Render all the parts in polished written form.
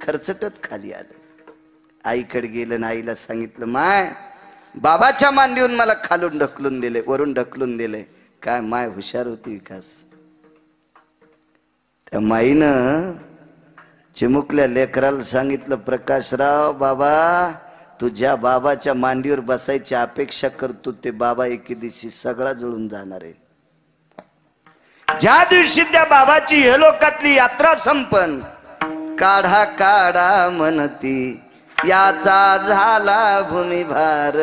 खर्चटत खाली आलं. आईकडे गेलं ना आईला सांगितलं, माय बाबाच्या मांडीवरून मला खालून ढकलून दिले, वरून ढकलून दिले. काय माय हुशार होती विकास. त्या माईनं चिमुकल्या लेकराला सांगितलं, प्रकाशराव बाबा तुझ्या बाबाच्या मांडीवर बसायची अपेक्षा करतो, ते बाबा एके दिवशी सगळा जळून जाणार आहे. ज्या दिवशी त्या बाबाची इहलोकातली यात्रा संपन, काढा काढा म्हणती याचा झाला भूमिभार.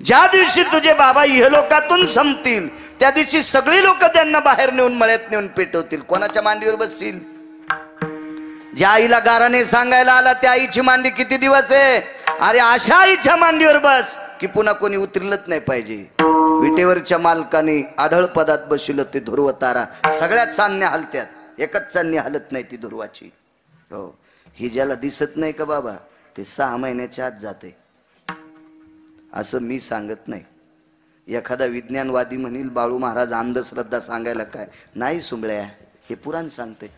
ज्या दिवशी तुझे बाबा इहलोकातून संपतील त्या दिवशी सगळी लोक त्यांना बाहेर नेऊन मळ्यात नेऊन पेटवतील. कोणाच्या मांडीवर बसतील? ज्या आईला गाराने सांगायला आला त्या आईची मांडी किती दिवस आहे? अरे अशा आईच्या मांडीवर बस की पुन्हा कोणी उतरलंच नाही पाहिजे. विटेवरच्या मालकाने आढळ पदात बसवलं ते ध्रुव तारा, सगळ्यात चांदण्या हलत्यात, एकच चांदणी हलत नाही ती ध्रुवाची. हो, ही ज्याला दिसत नाही का बाबा ते 6 महिन्याच्या आत जाते, असं मी सांगत नाही. एखादा विज्ञानवादी म्हणील बाळू महाराज अंधश्रद्धा सांगायला काय नाही सुंबळ्या, हे पुराण सांगते.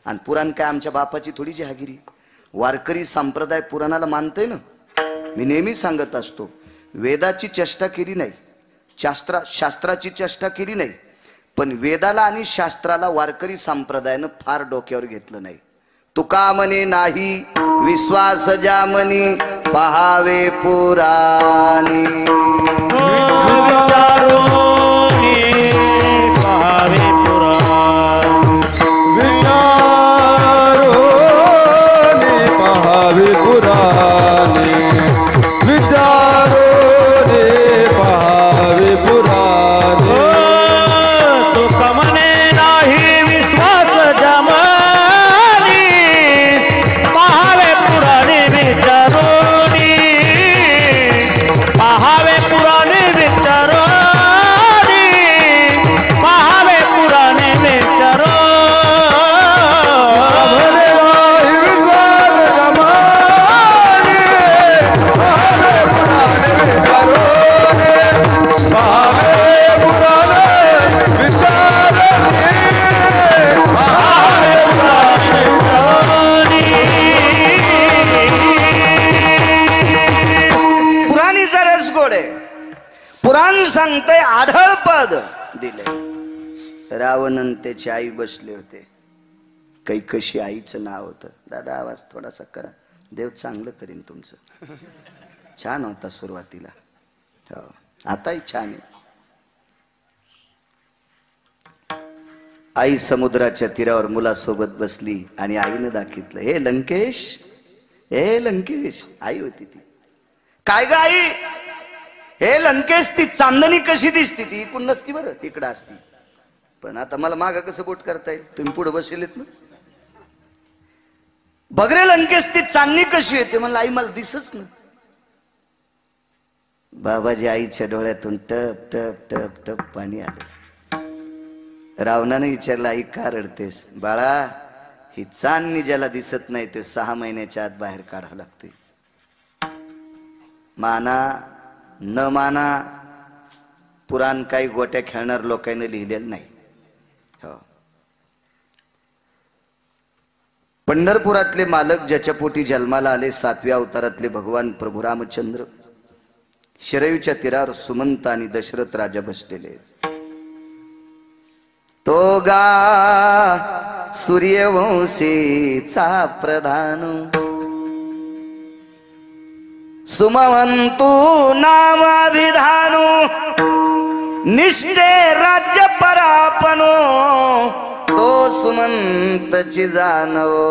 आणि पुराण काय आमच्या बापाची थोडी जहागिरी. वारकरी संप्रदाय पुराणाला मानतोय ना. मी नेहमी सांगत असतो, वेदाची चेष्टा केली नाही, शास्त्राची चेष्टा केली नाही, पण वेदाला आणि शास्त्राला वारकरी संप्रदायानं फार डोक्यावर घेतलं नाही. तुका म्हणे नाही विश्वास ज्या म्हणे पहावे पुराणी, पहावे पुराणे, विचारो रे पहावे पुराणे. तुका म्हणे नाही विश्वास जमानी, पहावे पुराणे विचारोनी, पहावे पुराणे विचारोनी, पहावे पुराणे विचारो. पुराण सांगतय आढळ पद दिले. रावण त्याची आई बसले होते. कैकशी आईचं नाव होतं. दादा आवाज थोडासा करा, देव चांगलं करीन तुमचं. छान होता सुरुवातीला, हो आताही छान आहे. आई समुद्राच्या तीरावर मुलासोबत बसली आणि आईनं दाखितलं, हे लंकेश, हे लंकेश. आई होती ती. काय ग आई? हे लंकेश, ती चांदणी कशी दिसती? ती इकडून नसती बरं, तिकडं असती. पण आता मला मागं कसं बोट करता येईल? तुम्ही पुढे बसलेत ना. बगरे लंकेश, ती चांदणी कशी येते? म्हणलं आई मला दिसच ना. बाबाजी आईच्या डोळ्यातून टप टप टप टप पाणी आलं. रावणाने विचारलं, आई का रडतेस? बाळा, ही चांदणी ज्याला दिसत नाही ते 6 महिन्याच्या आत बाहेर काढावं लागते. माना न माना, पुराण काही गोट्या खेळणार लोकांनी लिहिलेलं नाही. हो, पंढरपुरातले मालक ज्याच्या पोटी जन्माला आले 7व्या अवतारातले भगवान प्रभू रामचंद्र, शरयूच्या तीरावर सुमंत आणि दशरथ राजा बसलेले. तो गा सूर्यवंशीचा प्रधान, सुमवंतु नामाभिधानो, निष्ठे राज्य परापनो, तो सुमंतची जाणवो.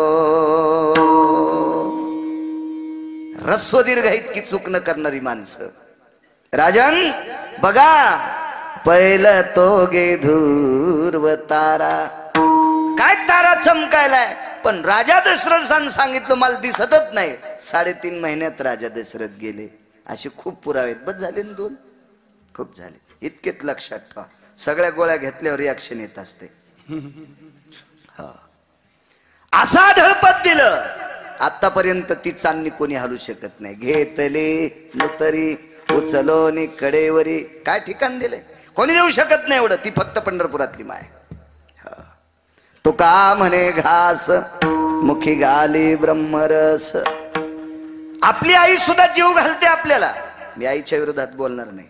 रस्व दीर्घ इतकी चूक न करणारी माणसं. राजन बघा, पहिलं तो गे धूर्व तारा. काय तारा चमकायलाय? पण राजा दशरथानं सांगितलं मला दिसतच नाही. 3.5 महिन्यात राजा दशरथ गेले. असे खूप पुरावे. बस झाले ना 2? खूप झाले. इतकेच लक्षात ठेवा. सगळ्या गोळ्या घेतल्यावर रिॲक्शन येत असते. असा ढळपत दिलं. आतापर्यंत ती चांदणी कोणी हलू शकत नाही. घेतले मुतरी उचलोनी कडेवरी. काय ठिकाण दिले? कोणी देऊ शकत नाही एवढं. ती फक्त पंढरपुरातली माय. तो का म्हणे घास मुखी घाली ब्रह्मरस. आपली आई सुद्धा जीव घालते आपल्याला. मी आईच्या विरोधात बोलणार नाही,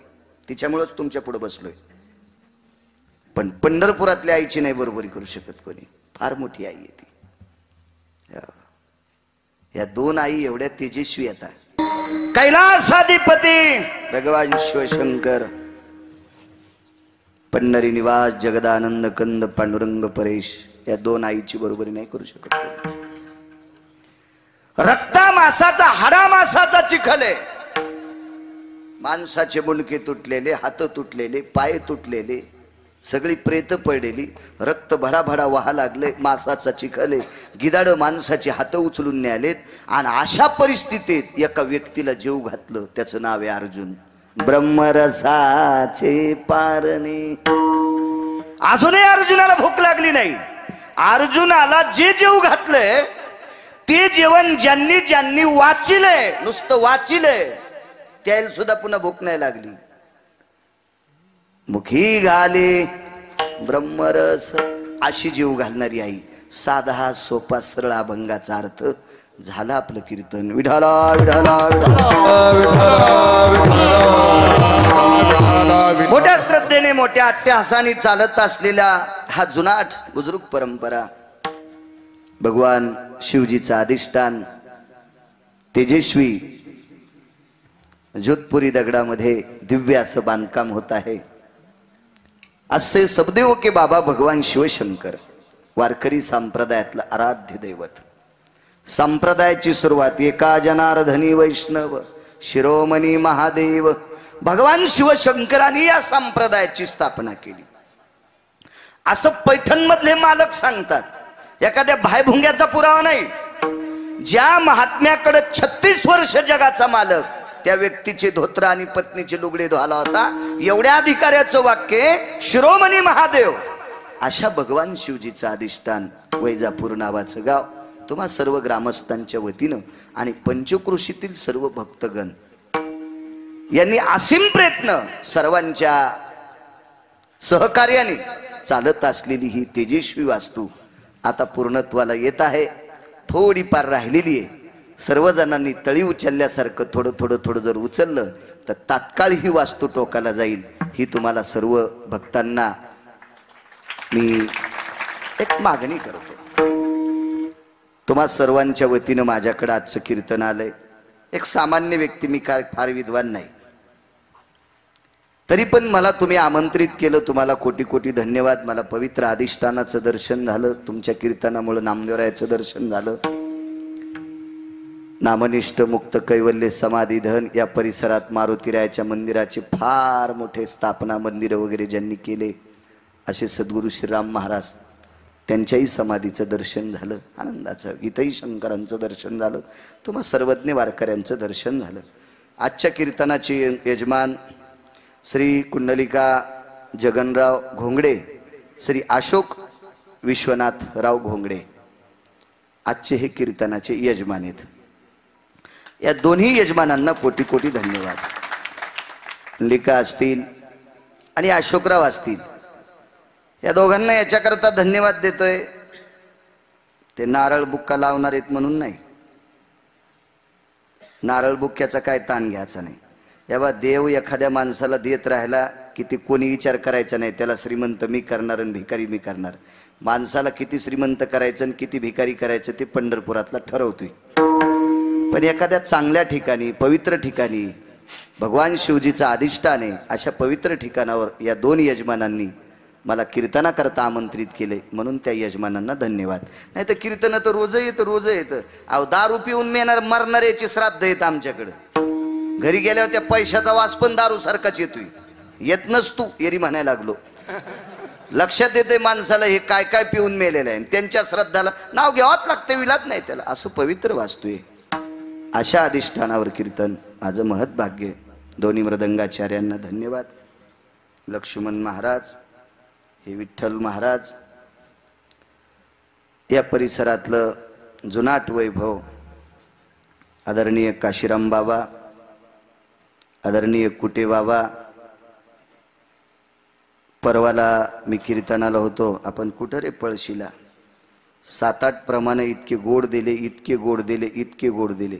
तिच्यामुळेच तुमच्या पुढे बसलोय. पण पंढरपुरातल्या आईची नाही बरोबरी करू शकत कोणी. फार मोठी आई आहे ती. या दोन आई एवढ्या तेजस्वी आता. कैलासाधिपती भगवान शिवशंकर, पंढरी निवास जगदानंद कंद पांडुरंग परेश, या दोन आईची बरोबरी नाही करू शकत. रक्ता मासाचा हाडा मासाचा चिखल आहे. माणसाचे मुंडके तुटलेले, हात तुटलेले, पाय तुटलेले, सगळी प्रेत पडलेली, रक्त भडाभडा वाहा लागले, मासाचा चिखल आहे. गिदाड माणसाची हात उचलून न्यालेत. आणि अशा परिस्थितीत एका व्यक्तीला जीव घातलं, त्याचं नाव आहे अर्जुन. ब्रह्मरसाचे पारणे. अजूनही अर्जुनाला भूक लागली नाही. अर्जुनाला जे जीव घातलंय ते जेवण ज्यांनी ज्यांनी वाचिलंय, नुसतं वाचिलंय, त्याला सुद्धा पुन्हा भूक नाही लागली. मुखी घाले ब्रह्मरस, अशी जीव घालणारी आई. साधा सोपा सरळ अभंगाचा अर्थ झाला आपलं कीर्तन. विठाला विठाला मोठ्या श्रद्धेने मोठ्या अट्टहासाने चालत असलेला हा जुनाट बुजुर्ग परंपरा, भगवान शिवजीचा अधिष्ठान, तेजस्वी जोधपुरी दगडामध्ये दिव्य असं बांधकाम होत आहे. असे सबदेव के बाबा भगवान शिवशंकर, वारकरी संप्रदायातलं आराध्य दैवत. संप्रदायाची सुरुवात एका जनार्दनी वैष्णव शिरोमणी महादेव भगवान शिवशंकरांनी या संप्रदायाची स्थापना केली, असं पैठण मधले मालक सांगतात. एखाद्या भायभुंग्याचा पुरावा नाही. ज्या महात्म्याकडे 36 वर्ष जगाचा मालक, त्या व्यक्तीचे धोत्र आणि पत्नीचे लुगडे धुवाला होता. एवढ्या अधिकाऱ्याचं वाक्य शिरोमणी महादेव. अशा भगवान शिवजीचं अधिष्ठान वैजापूर नावाचं गाव. तुम्हा सर्व ग्रामस्थांच्या वतीनं आणि पंचक्रोशीतील सर्व भक्तगण यांनी असीम प्रयत्न, सर्वांच्या सहकार्याने चालत असलेली ही तेजस्वी वास्तू आता पूर्णत्वाला येत आहे. थोडी पार राहिलेली आहे. सर्वजणांनी तळी उचलल्यासारखं थोडं थोडं थोडं जर उचललं तर तात्काळ ही वास्तू टोकाला जाईल. ही तुम्हाला सर्व भक्तांना मी एक मागणी करतो. तुम्हा सर्वांच्या वतीनं माझ्याकडे आजचं कीर्तन आलंय. एक सामान्य व्यक्ती, मी काय फार विद्वान नाही, तरी पण मला तुम्ही आमंत्रित केलं, तुम्हाला कोटी कोटी धन्यवाद. मला पवित्र अधिष्ठानाचं दर्शन झालं, तुमच्या कीर्तनामुळे नामदेवरायाचं दर्शन झालं. नामनिष्ठ मुक्त कैवल्य समाधीधन या परिसरात मारुतीरायाच्या मंदिराचे फार मोठे स्थापना मंदिर वगैरे ज्यांनी केले असे सद्गुरू श्रीराम महाराज, त्यांच्याही समाधीचं दर्शन झालं आनंदाचं. इथंही शंकरांचं दर्शन झालं. तुम्हा सर्वज्ञ वारकऱ्यांचं दर्शन झालं. आजच्या कीर्तनाचे यजमान श्री कुंडलिका जगनराव घोंगडे, श्री अशोक विश्वनाथराव घोंगडे आजचे हे कीर्तनाचे यजमान आहेत. या दोन्ही यजमानांना कोटी कोटी धन्यवाद. कुंडलिका असतील आणि अशोकराव असतील, या दोघांना याच्याकरता धन्यवाद देतोय. ते नारळ बुक्का लावणार आहेत म्हणून नाही. नारळ बुक्क्याचा काय ताण घ्यायचा नाही. याबा देव एखाद्या माणसाला देत राहिला की ते कोणी विचार करायचा नाही, त्याला श्रीमंत मी करणार आणि भिकारी मी करणार. माणसाला किती श्रीमंत करायचं आणि किती भिकारी करायचं ते पंढरपुरातला ठरवतोय. पण एखाद्या चांगल्या ठिकाणी, पवित्र ठिकाणी, भगवान शिवजीचा अधिष्ठान आहे, अशा पवित्र ठिकाणावर या दोन यजमानांनी मला कीर्तनाकरता आमंत्रित केले, म्हणून त्या यजमानांना धन्यवाद. नाही तर कीर्तन तर रोज येतं. अहो दारू पिऊन मरणाऱ्याची श्राद्ध येतं आमच्याकडे. घरी गेल्यावर त्या पैशाचा वास पण दारू सारखाच येतोय. येत नसतो येरी म्हणायला लागलो. लक्षात येते माणसाला हे काय काय पिऊन मेलेलं आहे. त्यांच्या श्रद्धाला नाव घ्यावंच लागतं, विलात नाही त्याला. असं पवित्र वास्तू आहे. अशा अधिष्ठानावर कीर्तन माझं महत् भाग्य. दोन्ही मृदंगाचार्यांना धन्यवाद. लक्ष्मण महाराज, हे विठ्ठल महाराज, या परिसरातलं जुनाट वैभव, आदरणीय काशीराम बाबा, आदरणीय कुटे बाबा. परवाला मी कीर्तनाला होतो. आपण कुठं रे पळशीला, 7-8 प्रमाणे इतके गोड दिले, इतके गोड दिले, इतके गोड दिले.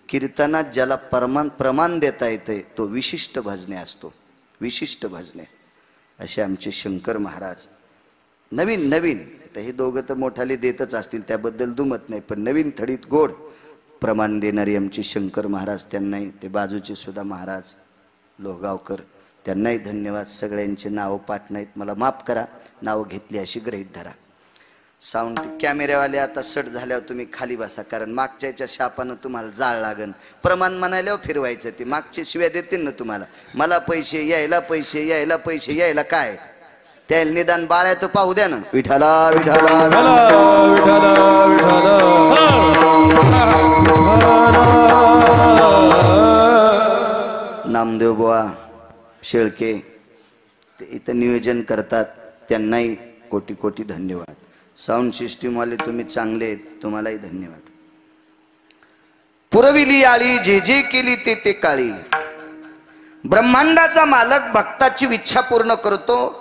कीर्तनात ज्याला प्रमाण देता येते तो विशिष्ट भजने असतो, विशिष्ट भजने. असे आमचे शंकर महाराज नवीन तर हे दोघं तर मोठाले देतच असतील, त्याबद्दल दुमत नाही, पण नवीन थडीत गोड प्रमाण देणारे आमचे शंकर महाराज, त्यांनाही, ते बाजूचे सुद्धा महाराज लोहगावकर, त्यांनाही धन्यवाद. सगळ्यांचे नावं पाठ नाहीत, मला माफ करा, नावं घेतली अशी गृहीत धरा. साऊंड कॅमेऱ्यावाले आता सट झाल्यावर तुम्ही खाली बसा, कारण मागच्याच्या शापानं तुम्हाला जाळ लागन. प्रमाण म्हणाल्यावर फिरवायचं, ते मागचे शिव्या देतील ना तुम्हाला, मला पैसे यायला, पैसे यायला, पैसे यायला, काय त्या निदान बाळ्या तर पाहू द्या ना. विठाला विठाला नामदेव बुवा शेळके ते इथं नियोजन करतात, त्यांनाही कोटी कोटी धन्यवाद. साऊंड सिस्टीम वाले तुम्ही चांगले आहेत, तुम्हालाही धन्यवाद. पुरविली आळी जे जे केली ते ते काळी. ब्रह्मांडाचा मालक भक्ताची इच्छा पूर्ण करतो.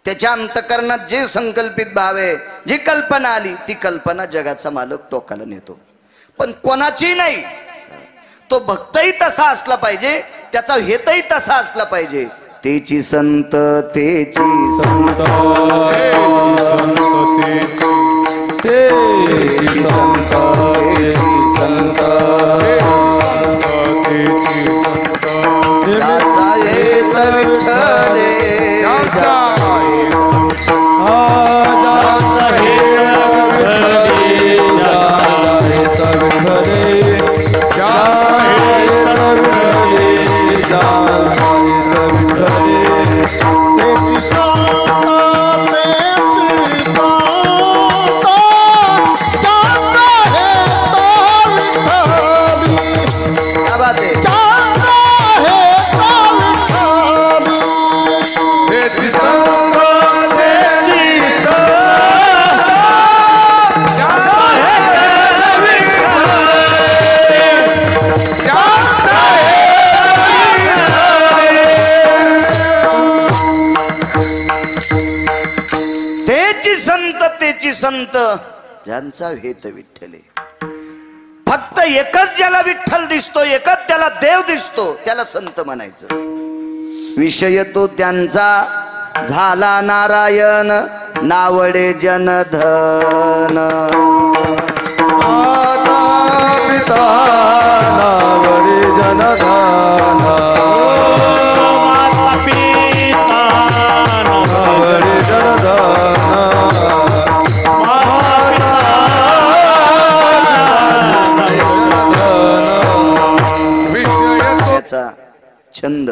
त्याच्या अंतकरणात जे संकल्पित भाव आहे, जी कल्पना आली ती कल्पना जगाचा मालक टोकाला नेतो. पण कोणाची नाही, तो भक्तही तसा असला पाहिजे, त्याचा हेतही तसा असला पाहिजे. तेची संत तेची संत तेची संत संत त्याचा हेत विठ्ठले, संत ज्यांचा हेत विठ्ठले. फक्त एकच ज्याला विठ्ठल दिसतो, एकच त्याला देव दिसतो, त्याला संत म्हणायचं. विषय तो त्यांचा झाला नारायण, नावडे जनधन. पिता नावडे जनधन, पिता नावडे जनधन. छंद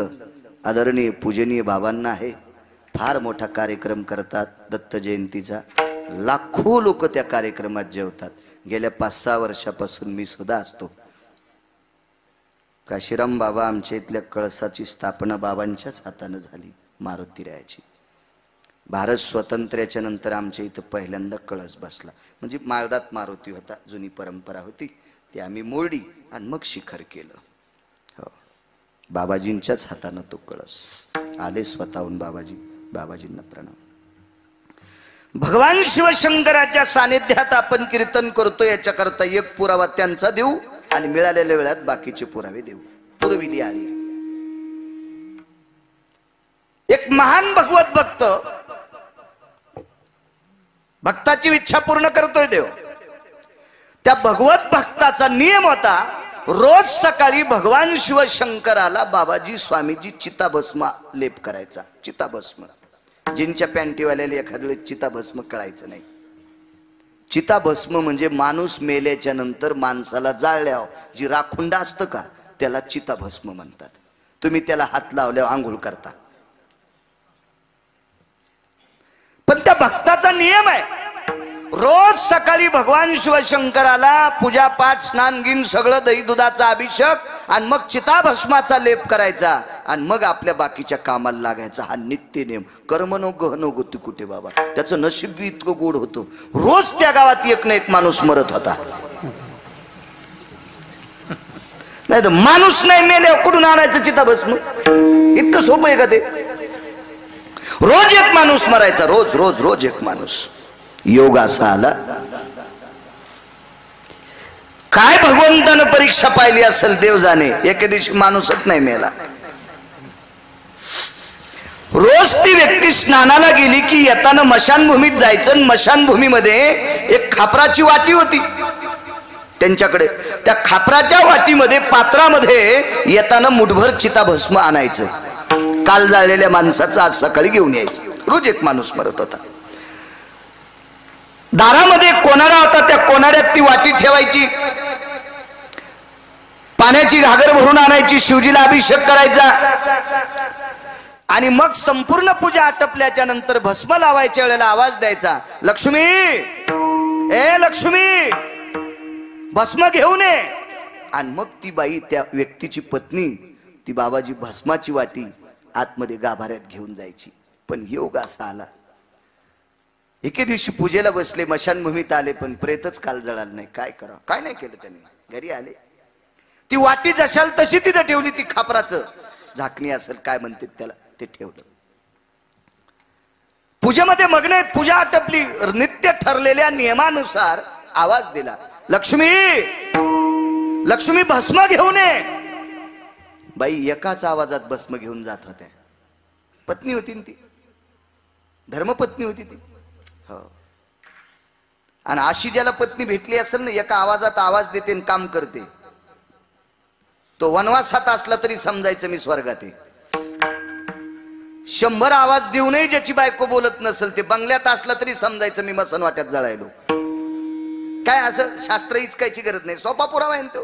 आदरणीय पूजनीय बाबांना आहे. फार मोठा कार्यक्रम करतात दत्त जयंतीचा. लाखो लोक त्या कार्यक्रमात जेवतात. गेल्या 5-6 वर्षापासून मी सुद्धा असतो. काशीराम बाबा आमच्या इथल्या कळसाची स्थापना बाबांच्याच हाताने झाली, मारुतीरायाची. भारत स्वातंत्र्याच्या नंतर आमच्या इथं पहिल्यांदा कळस बसला. म्हणजे माळदात मारुती होता, जुनी परंपरा होती, ती आम्ही मोडली आणि मग शिखर केलं. बाबाजींच्याच हाताने तो कळस आले स्वतःहून. बाबाजींना प्रणाम. भगवान शिवशंकराच्या सानिध्यात आपण कीर्तन करतो, याच्याकरता एक पुरावा त्यांचा देऊ आणि मिळालेल्या वेळात बाकीचे पुरावे देऊ. पुरविली आली. एक महान भगवत भक्त, भक्ताची इच्छा पूर्ण करतोय देव. त्या भगवत भक्ताचा नियम होता, रोज सकाळी भगवान शिवशंकराला बाबाजी स्वामीजी चिताभस्म लेप करायचा. चिताभस्म, जिनच्या पॅन्टीवाल्याला एखाद्या वेळेस चिताभस्म कळायचं नाही. चिताभस्म म्हणजे माणूस मेल्याच्या नंतर माणसाला जाळल्यावर जी राखुंड असतं का, त्याला चिताभस्म म्हणतात. तुम्ही त्याला हात लावल्यावर आंघोळ करता. पण त्या भक्ताचा नियम आहे, रोज सकाळी भगवान शिवशंकराला पूजा पाठ स्नान गिन सगळं दही दुधाचा अभिषेक आणि मग चिताभस्माचा लेप करायचा आणि मग आपल्या बाकीच्या कामाला लागायचा. हा नित्य नियम. कर्म नो गहनो गती कुठे बाबा. त्याचं नशीब बी इतकं गोड होतं. रोज त्या गावात एक ना एक माणूस मरत होता. नाही तर माणूस नाही मेल्यावर कुठून आणायचं चिताभस्म? इतकं सोपं आहे का ते? रोज एक माणूस मरायचा, रोज रोज रोज एक माणूस. योग असा आला. काय भगवंतानं परीक्षा पाहिली असेल देव जाणे. एके दिवशी माणूसच नाही मेला. रोज ती व्यक्ती स्नानाला गेली की येताना मशानभूमीत जायचं. मशानभूमीमध्ये एक खापराची वाटी होती त्यांच्याकडे. त्या खापराच्या वाटीमध्ये पात्रामध्ये येताना मुठभर चिताभस्म आणायचं. काल जाळलेल्या माणसाचं आज सकाळी घेऊन यायचं. रोज एक माणूस मरत होता. दारामध्ये कोनाडा होता. त्या कोनाड्यात ती वाटी ठेवायची. पाण्याची घागर भरून आणायची. शिवजीला अभिषेक करायचा आणि मग संपूर्ण पूजा आटपल्याच्या नंतर भस्म लावायच्या वेळेला आवाज द्यायचा, लक्ष्मी, ए लक्ष्मी, भस्म घेऊन ये. आणि मग ती बाई, त्या व्यक्तीची पत्नी, ती बाबाजी भस्माची वाटी आतमध्ये गाभाऱ्यात घेऊन जायची. पण योग असा आला. एके दिवशी पूजेला बसले, मशानभूमीत आले, पण प्रेतच काल जळालं नाही. काय करावं? काय नाही केलं त्यांनी. घरी आले, ती वाटी जशाल तशी तिथं ठेवली. ती खापराचं झाकणी असेल काय म्हणतात त्याला, ते ठेवलं. पूजेमध्ये मग्न आहेत. पूजा आटपली. नित्य ठरलेल्या नियमानुसार आवाज दिला, लक्ष्मी, लक्ष्मी, भस्म घेऊन ये. बाई एकाच आवाजात भस्म घेऊन जात होत्या. पत्नी होती ती, धर्मपत्नी होती ती. हो. आणि अशी ज्याला पत्नी भेटली असेल ना, एका आवाजात आवाज देते आणि काम करते, तो वनवासात असला तरी समजायचं मी स्वर्गात आहे. 100 आवाज देऊनही ज्याची बायको बोलत नसेल, ते बंगल्यात असला तरी समजायचं मी मसन वाट्यात जळायलो. काय असं शास्त्र इचकायची गरज नाही. सोपा पुरावा आहे तो.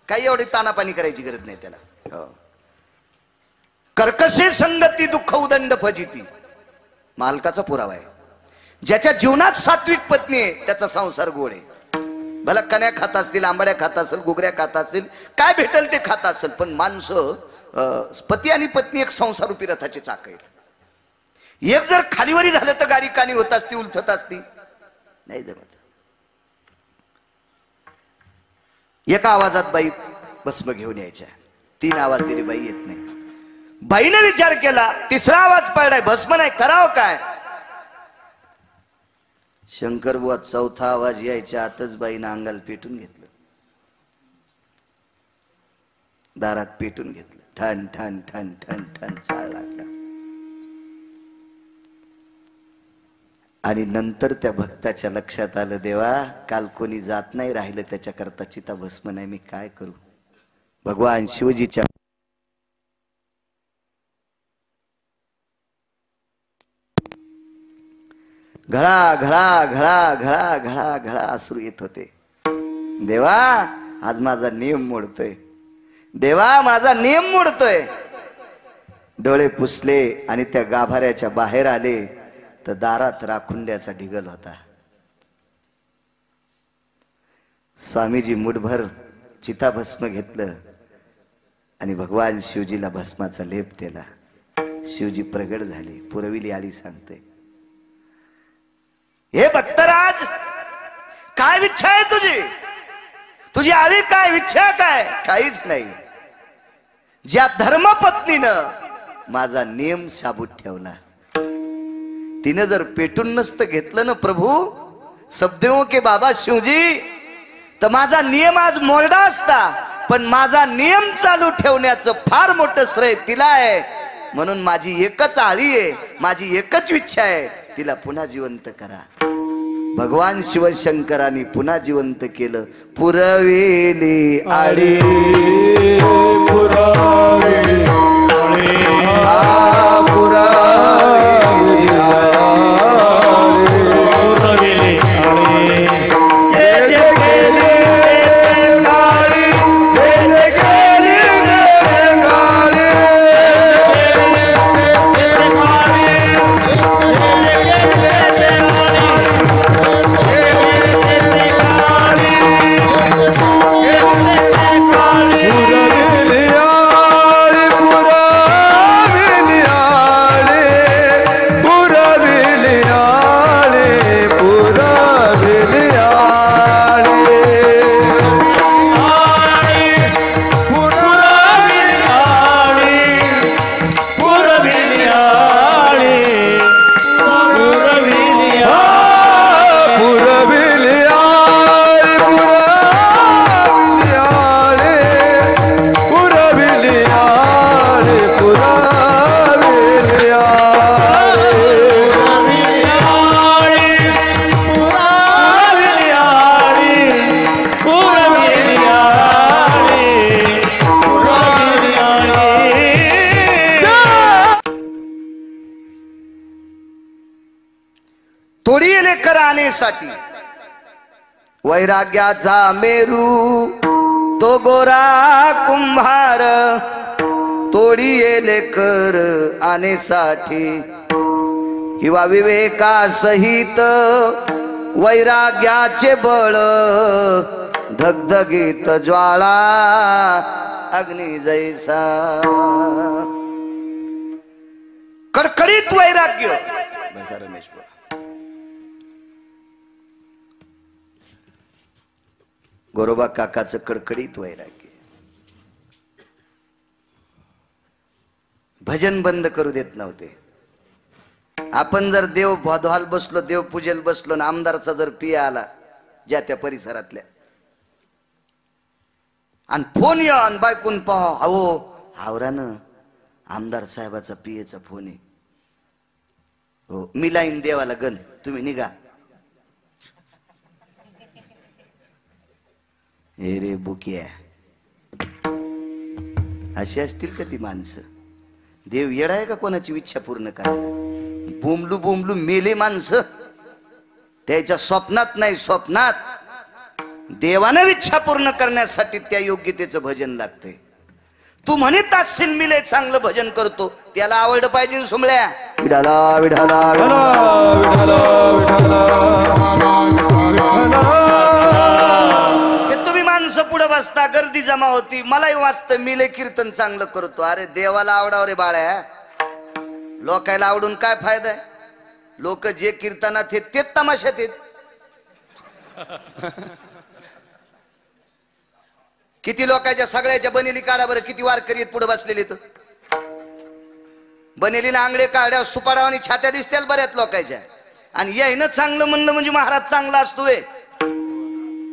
काही एवढी तानापाणी करायची गरज नाही त्याला. कर्कशे संगती दुःख उदंड फजिती, मालकाचा पुरावा आहे. ज्याच्या जीवनात सात्विक पत्नी आहे त्याचा संसार गोड आहे. भला कण्या खात असतील, आंबाड्या खात असेल, गुगऱ्या खात असेल, काय भेटेल ते खात असेल, पण माणसं, पती आणि पत्नी एक संसारूपी रथाचे चाक आहेत. एक जर खालीवरी झालं तर गाडी कानी होत असती, उलथत असती, नाही जमत. एका आवाजात बाई भस्म घेऊन यायच्या. 3 आवाज दिले, बाई येत नाही. बाईने विचार केला, 3रा आवाज पडलाय, भस्म नाही, करावं काय? शंकरबुवा 4था आवाज यायच्या आतच बाईनं अंगाला पेटून घेतलं. दारात पेटून घेतलं. ठण ठण ठण ठण ठण चाळ लागला. आणि नंतर त्या भक्ताच्या लक्षात आलं, देवा, काल कोणी जात नाही राहिलं, त्याच्याकरता चिता भस्म नाही, मी काय करू? भगवान शिवजीच्या घळा घळा घळा घळा घळा घळा अश्रू येत होते. देवा, आज माझा नियम मोडतोय. देवा, माझा नियम मोडतोय. डोळे पुसले आणि त्या गाभाऱ्याच्या बाहेर आले तर दारात राखुंड्याचा ढिगल होता. स्वामीजी मुठभर चिताभस्म घेतलं आणि भगवान शिवजीला भस्माचा लेप दिला. शिवजी प्रगट झाले. पुरविली आळी सांगते, हे भक्तराज, काय इच्छा आहे तुझी? तुझी आळी काय, इच्छा काय? काहीच नाही. ज्या धर्मपत्नीनं माझा नियम शाबूत ठेवला, तिने जर पेटून नसतं घेतलं ना प्रभू, सबदेवों के बाबा शिवजी, तर माझा नियम आज मोडा असता. पण माझा नियम चालू ठेवण्याचं फार मोठं श्रेय तिला आहे. म्हणून माझी एकच आळी आहे, माझी एकच इच्छा आहे, तिला पुन्हा जिवंत करा. भगवान शिवशंकरांनी पुन्हा जिवंत केलं. पुरवेली आळी, पुरवेली आळी, पुरवेली आळी, जे जे गेले गाडी, जे जे गेले गाडी, पुरवेली आळी, पुरवेली आणेसाठी वैराग्याचा मेरू तो गोरा कुंभार तोडी येले कर आणेसाठी किंवा विवेका सहित वैराग्याचे बळ धगधगीत ज्वाळा अग्नी जैसा कडकडीत वैराग्य बसा रमेश बोला. गोरोबा काकाचं कडकडीत वैराग्य भजन बंद करू देत नव्हते. आपण जर देव भोदवाल बसलो देव पूजेल बसलो ना आमदारचा जर पिया आला ज्या त्या परिसरातल्या आणि फोन या आणि बायकून पहा अहो हावरानं आमदार साहेबाचा पियेचा फोन आहे हो मी लाईन देवाला गण तुम्ही निघा. हे रे बुकिया अशी असतील का ती माणसं. देव येडा आहे का कोणाची इच्छा पूर्ण करायला. बोंबलू बोंबलू मेले माणसं त्याच्या स्वप्नात नाही स्वप्नात देवानं इच्छा पूर्ण करण्यासाठी त्या योग्यतेचं भजन लागतंय. तू म्हणत असशील मी लय चांगलं भजन करतो त्याला आवडलं पाहिजे सुमळ्या. विठाला विठाला तुम्ही माणसं पुढे बसता गर्दी जमा होती मलाही वाचतं मी लय कीर्तन चांगलं करतो. अरे देवाला आवडाव रे बाळ्या लोकायला आवडून काय फायदा आहे. लोक जे कीर्तनात आहेत तेच तमाशात आहेत. किती लोकांच्या सगळ्याच्या बनेली काढा बरं किती वारकरी आहेत पुढे बसलेले तर बनेलीला आंगडे काढ्या सुपाडाव आणि छात्या दिसतील बऱ्याच लोकांच्या आणि यायनं चांगलं म्हणलं म्हणजे महाराज चांगला असतोय.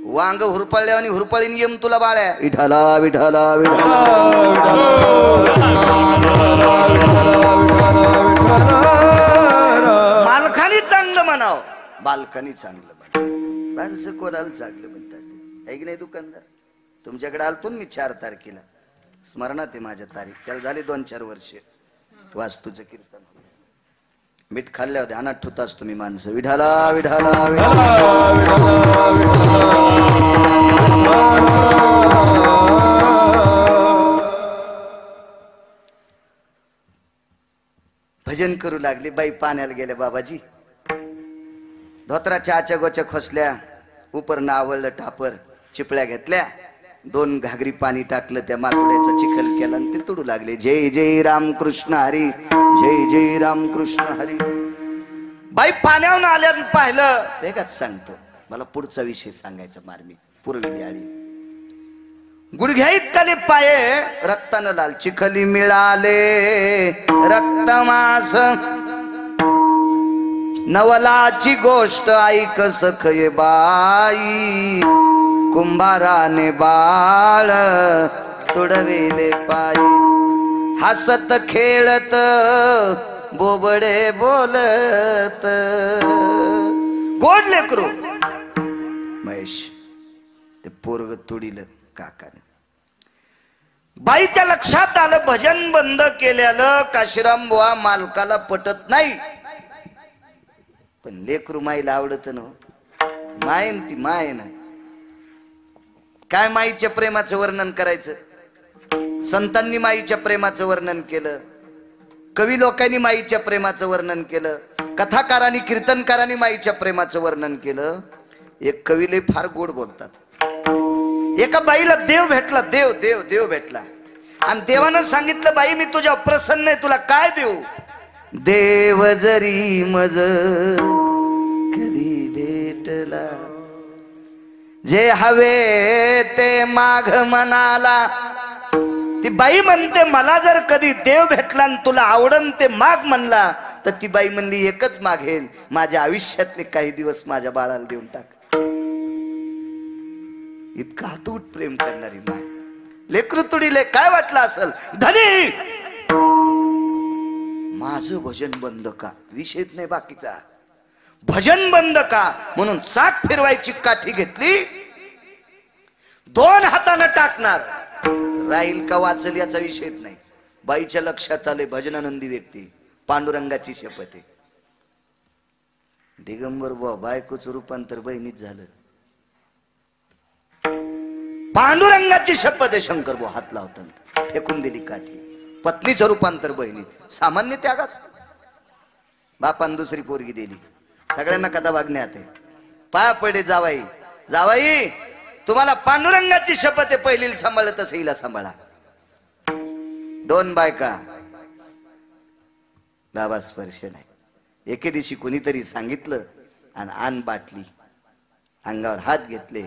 वांग हुरपळल्या आणि हुरपळीने यम तुला बाळ्या. विठाला विठाला मालखानी चांगलं म्हणाव बालकानी चांगलं म्हणाव. माणसं कोणाला चांगलं म्हणतात ऐक नाही दुकानदार. तुमच्याकडे आलतो मी 4 तारखेला स्मरणात आहे माझ्या तारीख त्याला झाले 2-4 वर्ष वास्तूचं कीर्तन मीठ खाल्ल्या होत्या अनाथ ठुताच तुम्ही माणसं. विठाला विठाला भजन करू लागले. बाई पाण्याला गेल्या बाबाजी धोत्राच्या आच्या गोच्या खोसल्या उपरनं आवळलं टापर चिपळ्या घेतल्या 2 घागरी पाणी टाकलं त्या मातुड्याचा चिखल केला आणि ते तुडू लागले. जय जय राम कृष्ण हरी जय जय राम कृष्ण हरी. बाई पाण्यावरून आल्या पाहिलं वेगाच सांगतो मला पुढचा विषय सांगायचा मार्मिक पूर्वी आली गुडघ्या इतकाले पाये रक्तानं लाल चिखली मिळाले रक्तमास नवलाची गोष्ट ऐक सखये बाई कुंभाराने बाळ तुडविले पायी हसत खेळत बोबडे बोलत गोड लेकरू महेश ते पोरग तुडील काकाने. बाईच्या लक्षात आलं भजन बंद केल्यानं काशीराम बुवा मालकाला पटत नाही पण लेकरू माईला आवडत ना. मायन ती माय ना काय माईच्या प्रेमाचं वर्णन करायचं. संतांनी माईच्या प्रेमाचं वर्णन केलं कवी लोकांनी माईच्या प्रेमाचं वर्णन केलं कथाकारांनी कीर्तनकारांनी माईच्या प्रेमाचं वर्णन केलं. एक कवीले फार गोड बोलतात. एका बाईला देव भेटला देव देव देव भेटला आणि देवानं सांगितलं बाई मी तुझ्या प्रसन्न आहे तुला काय देऊ. देव जरी मज कधी भेटला जे हवे ते माघ मनाला. ती बाई म्हणते मला जर कधी देव भेटला आणि तुला आवडन ते माग म्हणला तर ती बाई म्हणली एकच मागेल माझ्या आयुष्यातले काही दिवस माझ्या बाळाला देऊन टाक. इतका अतूट प्रेम करणारी माय लेकरू तुडीले काय वाटलं असेल धनी माझं भजन बंद का विषयच नाही बाकीचा भजन बंद का म्हणून चाक फिरवायची काठी घेतली 2 हातानं टाकणार राहील का वाचल याचा विषयच नाही. बाईच्या लक्षात आले भजनानंदी व्यक्ती पांडुरंगाची शपथ आहे दिगंबर बुवा बायकोचं रूपांतर बहिणीत झालं. पांडुरंगाची शपथ आहे. शंकर बुवा हात लावतात, फेकून दिली काठी. पत्नीचं रूपांतर बहिणीत. सामान्य त्यागास बापान दुसरी पोरगी दिली. सगळ्यांना कथा बघण्यात आहे. पाया पडे जावाई, जावाई तुम्हाला पांडुरंगाची शपथ आहे, पहिली सांभाळत तसं हिला सांभाळा. 2 बायका, बाबा स्पर्श नाही. एके दिवशी कुणीतरी सांगितलं आणि आण बाटली, अंगावर हात घेतले,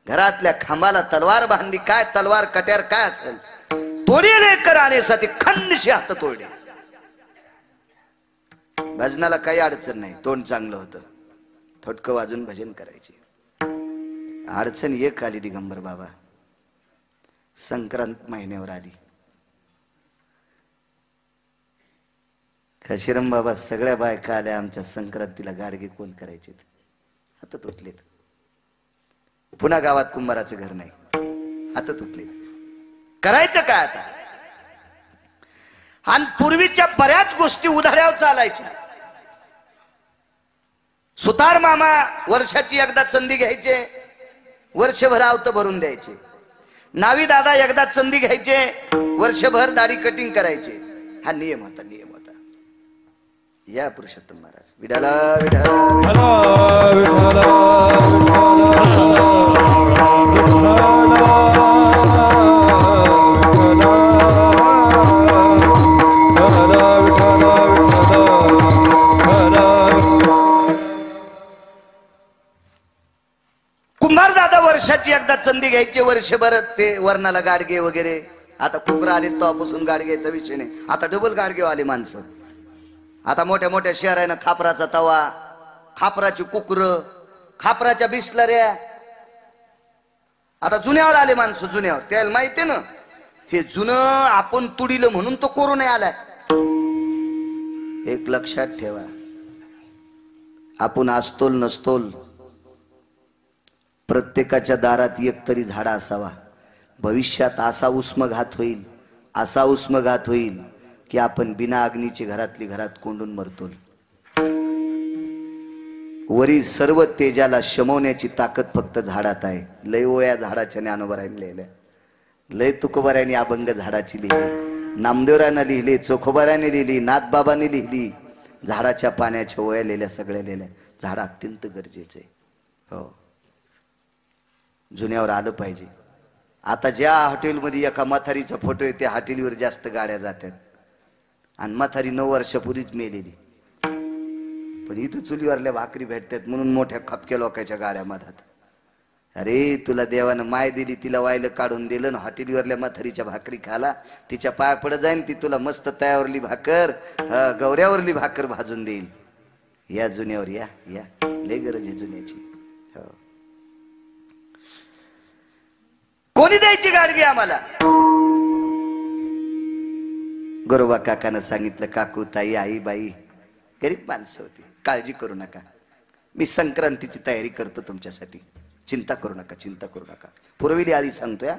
घरातल्या खांबाला तलवार बांधली. काय तलवार कट्यार काय असेल, तोडे लेकर आणण्यासाठी खंडशी हात तोडले. भजनाला काही अडचण नाही, तोंड चांगलं होतं, थोडकं वाजून भजन करायचे. अडचण एक आली दिगंबर बाबा. संक्रांत महिन्यावर आली. खशिरम बाबा सगळ्या बायका आल्या आमच्या संक्रांतीला. गाडगे कोण करायचे, हात तुटलेत. पुन्हा गावात कुंभाराचं घर नाही, हात तुटलेत. करायचं काय आता. आणि पूर्वीच्या बऱ्याच गोष्टी उधाऱ्यावर चालायच्या. सुतार मामा वर्षाची एकदा चंदी घ्यायचे, वर्षभर आवत भरून द्यायचे. नावी दादा एकदा चंदी घ्यायचे, वर्षभर दाढी कटिंग करायचे. हा नियम होता, नियम होता. या पुरुषोत्तम महाराज विठाला विठाला कुंभार दादा वर्षाची एकदा चंदी घ्यायचे, वर्षभर ते वर्णाला गाडगे वगैरे. आता कुकरा आले तेव्हापासून गाडग्याचा विषय नाही. आता डबल गाडगे आले माणसं. आता मोठ्या मोठ्या शहरानं खापराचा तवा, खापराची कुकर, खापराच्या बिस्लऱ्या. आता जुन्यावर आले माणसं, जुन्यावर. त्याला माहितीये ना हे जुनं आपण तुडीलं म्हणून तो कोरोना आलाय. एक लक्षात ठेवा, आपण असतोल नसतोल प्रत्येकाच्या दारात एक तरी झाडा असावा. भविष्यात असा उष्मघात होईल, असा उष्मघात होईल की आपण बिना अग्नीची घरातली घरात कोंडून मरतो. वरी सर्व तेजाला शमवण्याची ताकद फक्त झाडात आहे. लय ओया झाडाच्या ज्ञानोबराने लिहिल्या, लय तुकोबराने अभंग झाडाची लिहिली, नामदेवरानं लिहिली, चोखोबराने लिहिली, नाथबाबाने लिहिली. झाडाच्या पाण्याच्या ओया लिहिल्या, सगळ्या लिहिल्या. झाड अत्यंत गरजेचं आहे. हो, जुन्यावर आलं पाहिजे. आता ज्या हॉटेलमध्ये एका म्हातारीचा फोटो आहे त्या हॉटेलवर जास्त गाड्या जातात. आणि म्हातारी 9 वर्षापूर्वीच मेलेली, पण इथं चुलीवरल्या भाकरी भेटतात म्हणून मोठ्या खपक्या लोकांच्या गाड्या मधात. अरे तुला देवानं माय दिली, तिला वायलं काढून दिलं ना. हॉटेलवरल्या म्हातारीच्या भाकरी खाला, तिच्या पाया पड जाईन, ती तुला मस्त तयावरली भाकर, गवऱ्यावरली भाकर भाजून देईल. या जुन्यावर या, या लय गरज आहे जुन्याची. हो, कोणी द्यायची गाडगी आम्हाला. गोरोबा काकानं सांगितलं, काकू ताई आई बाई गरीब माणसं होती, काळजी करू नका, मी संक्रांतीची तयारी करतो तुमच्यासाठी, चिंता करू नका, चिंता करू नका. पुरविली आधी सांगतोय,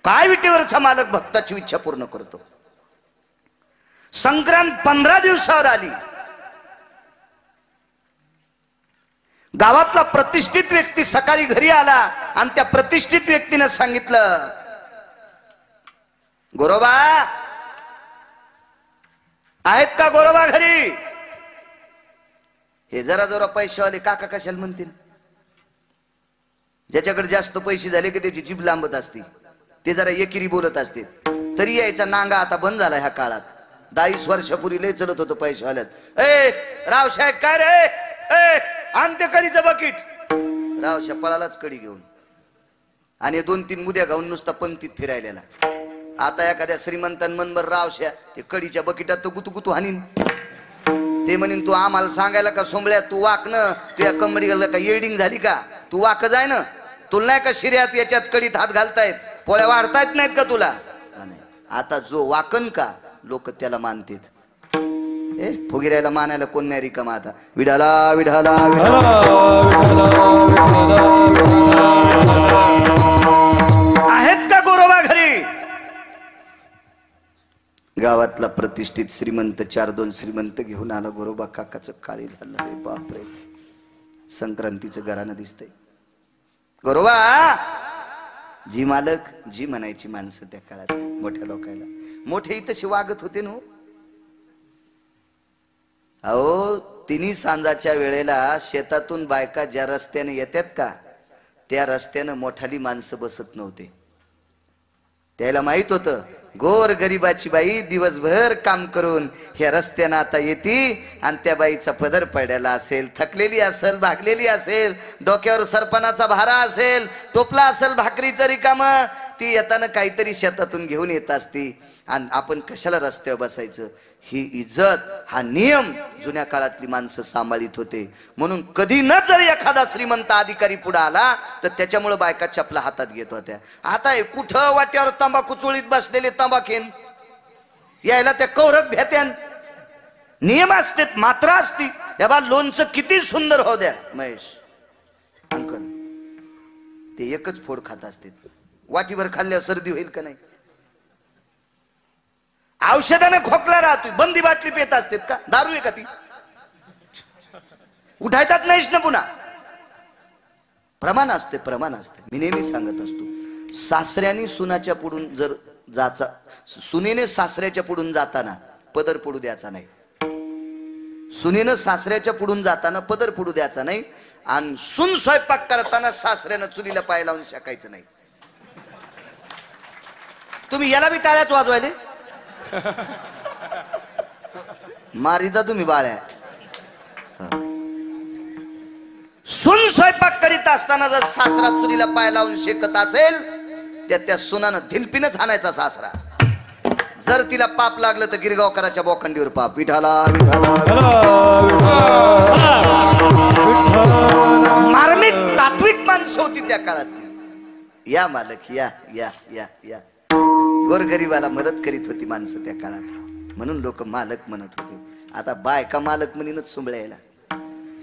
काय विटेवरचा मालक भक्ताची इच्छा पूर्ण करतो. संक्रांत 15 दिवसावर आली. गावातला प्रतिष्ठित व्यक्ती सकाळी घरी आला आणि त्या प्रतिष्ठित व्यक्तीने सांगितलं, गोरोबा आहेत का गोरोबा घरी. हे जरा जरा पैसेवाले काका कशाला म्हणतील. ज्याच्याकडे जास्त पैसे झाले की त्याची जीभ लांबत असते, ते जरा एकिरी बोलत असते. तरी यायचा नांगा आता बंद झाला ह्या काळात. 22 वर्षापूर्वी लय चलत होतं पैसेवाल्यात. ए रावसाहेब काय रे, ए आणते कडीचं बकीट. रावशा पळालाच कडी घेऊन आणि 2-3 मुद्या गाऊन नुसता पंक्तीत फिरायला. आता एखाद्या श्रीमंतान मनभर रावशा ते कडीच्या बकिटात तो गुतू हानीन. ते म्हणीन तू आम्हाला सांगायला का सोंबळ्या, तू वाक न, तुझ्या कंबडी का येडिंग झाली का, तू वाक जाय ना. तुला नाही का शिर्यात याच्यात कडीत हात घालतायत, पोळ्या वाढतायत नाहीत का तुला. आता जो वाकन का लोक त्याला मानतात. फुगिरायला मानायला कोण नाही रिकामा. आता विडाला विडाला आहेत का गोरोबा घरी. गावातला प्रतिष्ठित श्रीमंत 4-2 श्रीमंत घेऊन आला. गोरोबा काकाचं काळी झालं रे बापरे. संक्रांतीचं घरानं दिसतंय. गोरोबा जी मालक जी म्हणायची माणसं त्या काळात मोठ्या लोकांना. मोठे तशी वागत होते ना. अहो तिन्ही सांजाच्या वेळेला शेतातून बायका ज्या रस्त्याने येतात का त्या रस्त्यानं मोठाली माणसं बसत नव्हते. त्याला माहित होतं गोर गरिबाची बाई दिवसभर काम करून ह्या रस्त्यानं आता येते आणि त्या बाईचा पदर पडलेला असेल, थकलेली असेल, भागलेली असेल, डोक्यावर सरपणाचा भारा असेल, टोपला असेल भाकरीचं रिकाम, ती येताना काहीतरी शेतातून घेऊन येत असती आणि आपण कशाला रस्त्यावर बसायचं. ही इज्जत हा नियम जुन्या काळातली माणसं सांभाळीत होते. म्हणून कधी न जर एखादा श्रीमंत अधिकारी पुढे आला तर त्याच्यामुळे बायका चपला हातात घेत होत्या. आता कुठं वाट्यावर तंबाखू चोळीत बसलेले तंबाखेन यायला त्या कौरक भेत्यान नियम असते, मात्र असती. या बा लोणचं किती सुंदर हो द्या महेश अंकल, ते एकच फोड खात असते. वाटीभर खाल्ल्यावर सर्दी होईल का नाही. औषधाने खोकला राहतोय, बंदी बाटली पेत असते का, दारू आहे का ती, उठायचाच नाहीस ना पुन्हा. प्रमाण असते, प्रमाण असते. मी नेहमी सांगत असतो सासऱ्याने सुनाच्या पुढून जर जाचा, सुनेने सासऱ्याच्या पुढून जाताना पदर पडू द्यायचा नाही. सुनेनं सासऱ्याच्या पुढून जाताना पदर पडू द्यायचा नाही. आणि सून स्वयंपाक करताना सासऱ्यानं चुलीला पाय लावून शाकायचं नाही. तुम्ही याला बी टाळ्याच वाजवायले मारिदा तुम्ही बाळ्या. सून स्वयंपाक करीत असताना जर सासरा चुलीला पाय लावून शेकत असेल तर त्या सुनानं धिलपीनच हाणायचा सासरा. जर तिला पाप लागलं तर गिरगावकराच्या बोखंडीवर पाप. विठाला विठाला. मार्मिक तात्विक माणसं होती त्या काळात. या मालक या या या या. गोरगरीबाला मदत करीत होती माणसं त्या काळात, म्हणून लोक मालक म्हणत होते. आता बायका मालक म्हणूनच सुंबळ्या यायला.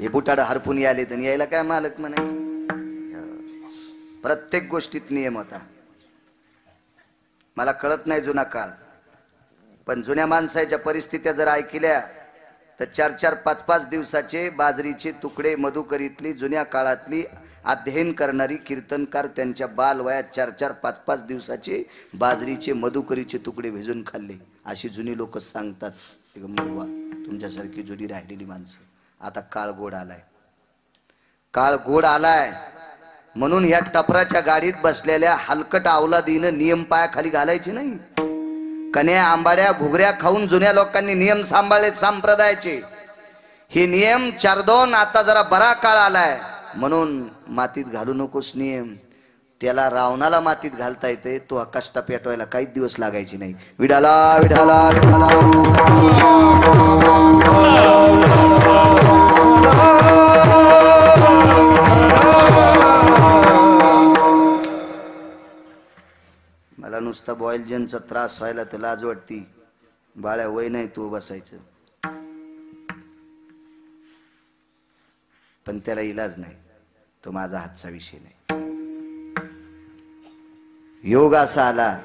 हे बुटाड हरपून याले तर यायला काय मालक म्हणायचं. प्रत्येक गोष्टीत नियम होता. मला कळत नाही जुना काळ, पण जुन्या माणसाच्या परिस्थित्या जर ऐकल्या तर 4-4, 5-5 दिवसाचे बाजरीचे तुकडे मधुकरीतली जुन्या काळातली अध्ययन करणारी कीर्तनकार त्यांच्या बालवयात 4-4, 5-5 दिवसाचे बाजरीचे मधुकरीचे तुकडे भिजून खाल्ले अशी जुनी लोक सांगतात. तुमच्यासारखी जुनी राहिलेली माणसं. आता काळ गोड आलाय, काळ गोड आलाय म्हणून ह्या टपराच्या गाडीत बसलेल्या हलकट अवलादीनं नियम पायाखाली घालायचे नाही. कन्या आंबाड्या घुगऱ्या खाऊन जुन्या लोकांनी नियम सांभाळले संप्रदायाचे. हे नियम 4-2 आता जरा बरा काळ आलाय म्हणून मातीत घालू नकोस नियम. त्याला रावणाला मातीत घालता येते, तो कष्टा पेटवायला काही दिवस लागायचे नाही. विडाला विडाला विडाला. मला नुसता बॉयलजनचा त्रास व्हायला तर लाज वाटती. बाळ्या वय नाही तू बसायचं, पण त्याला इलाज नाही. तो माझा हातचा विषय नाही. योग असा आला.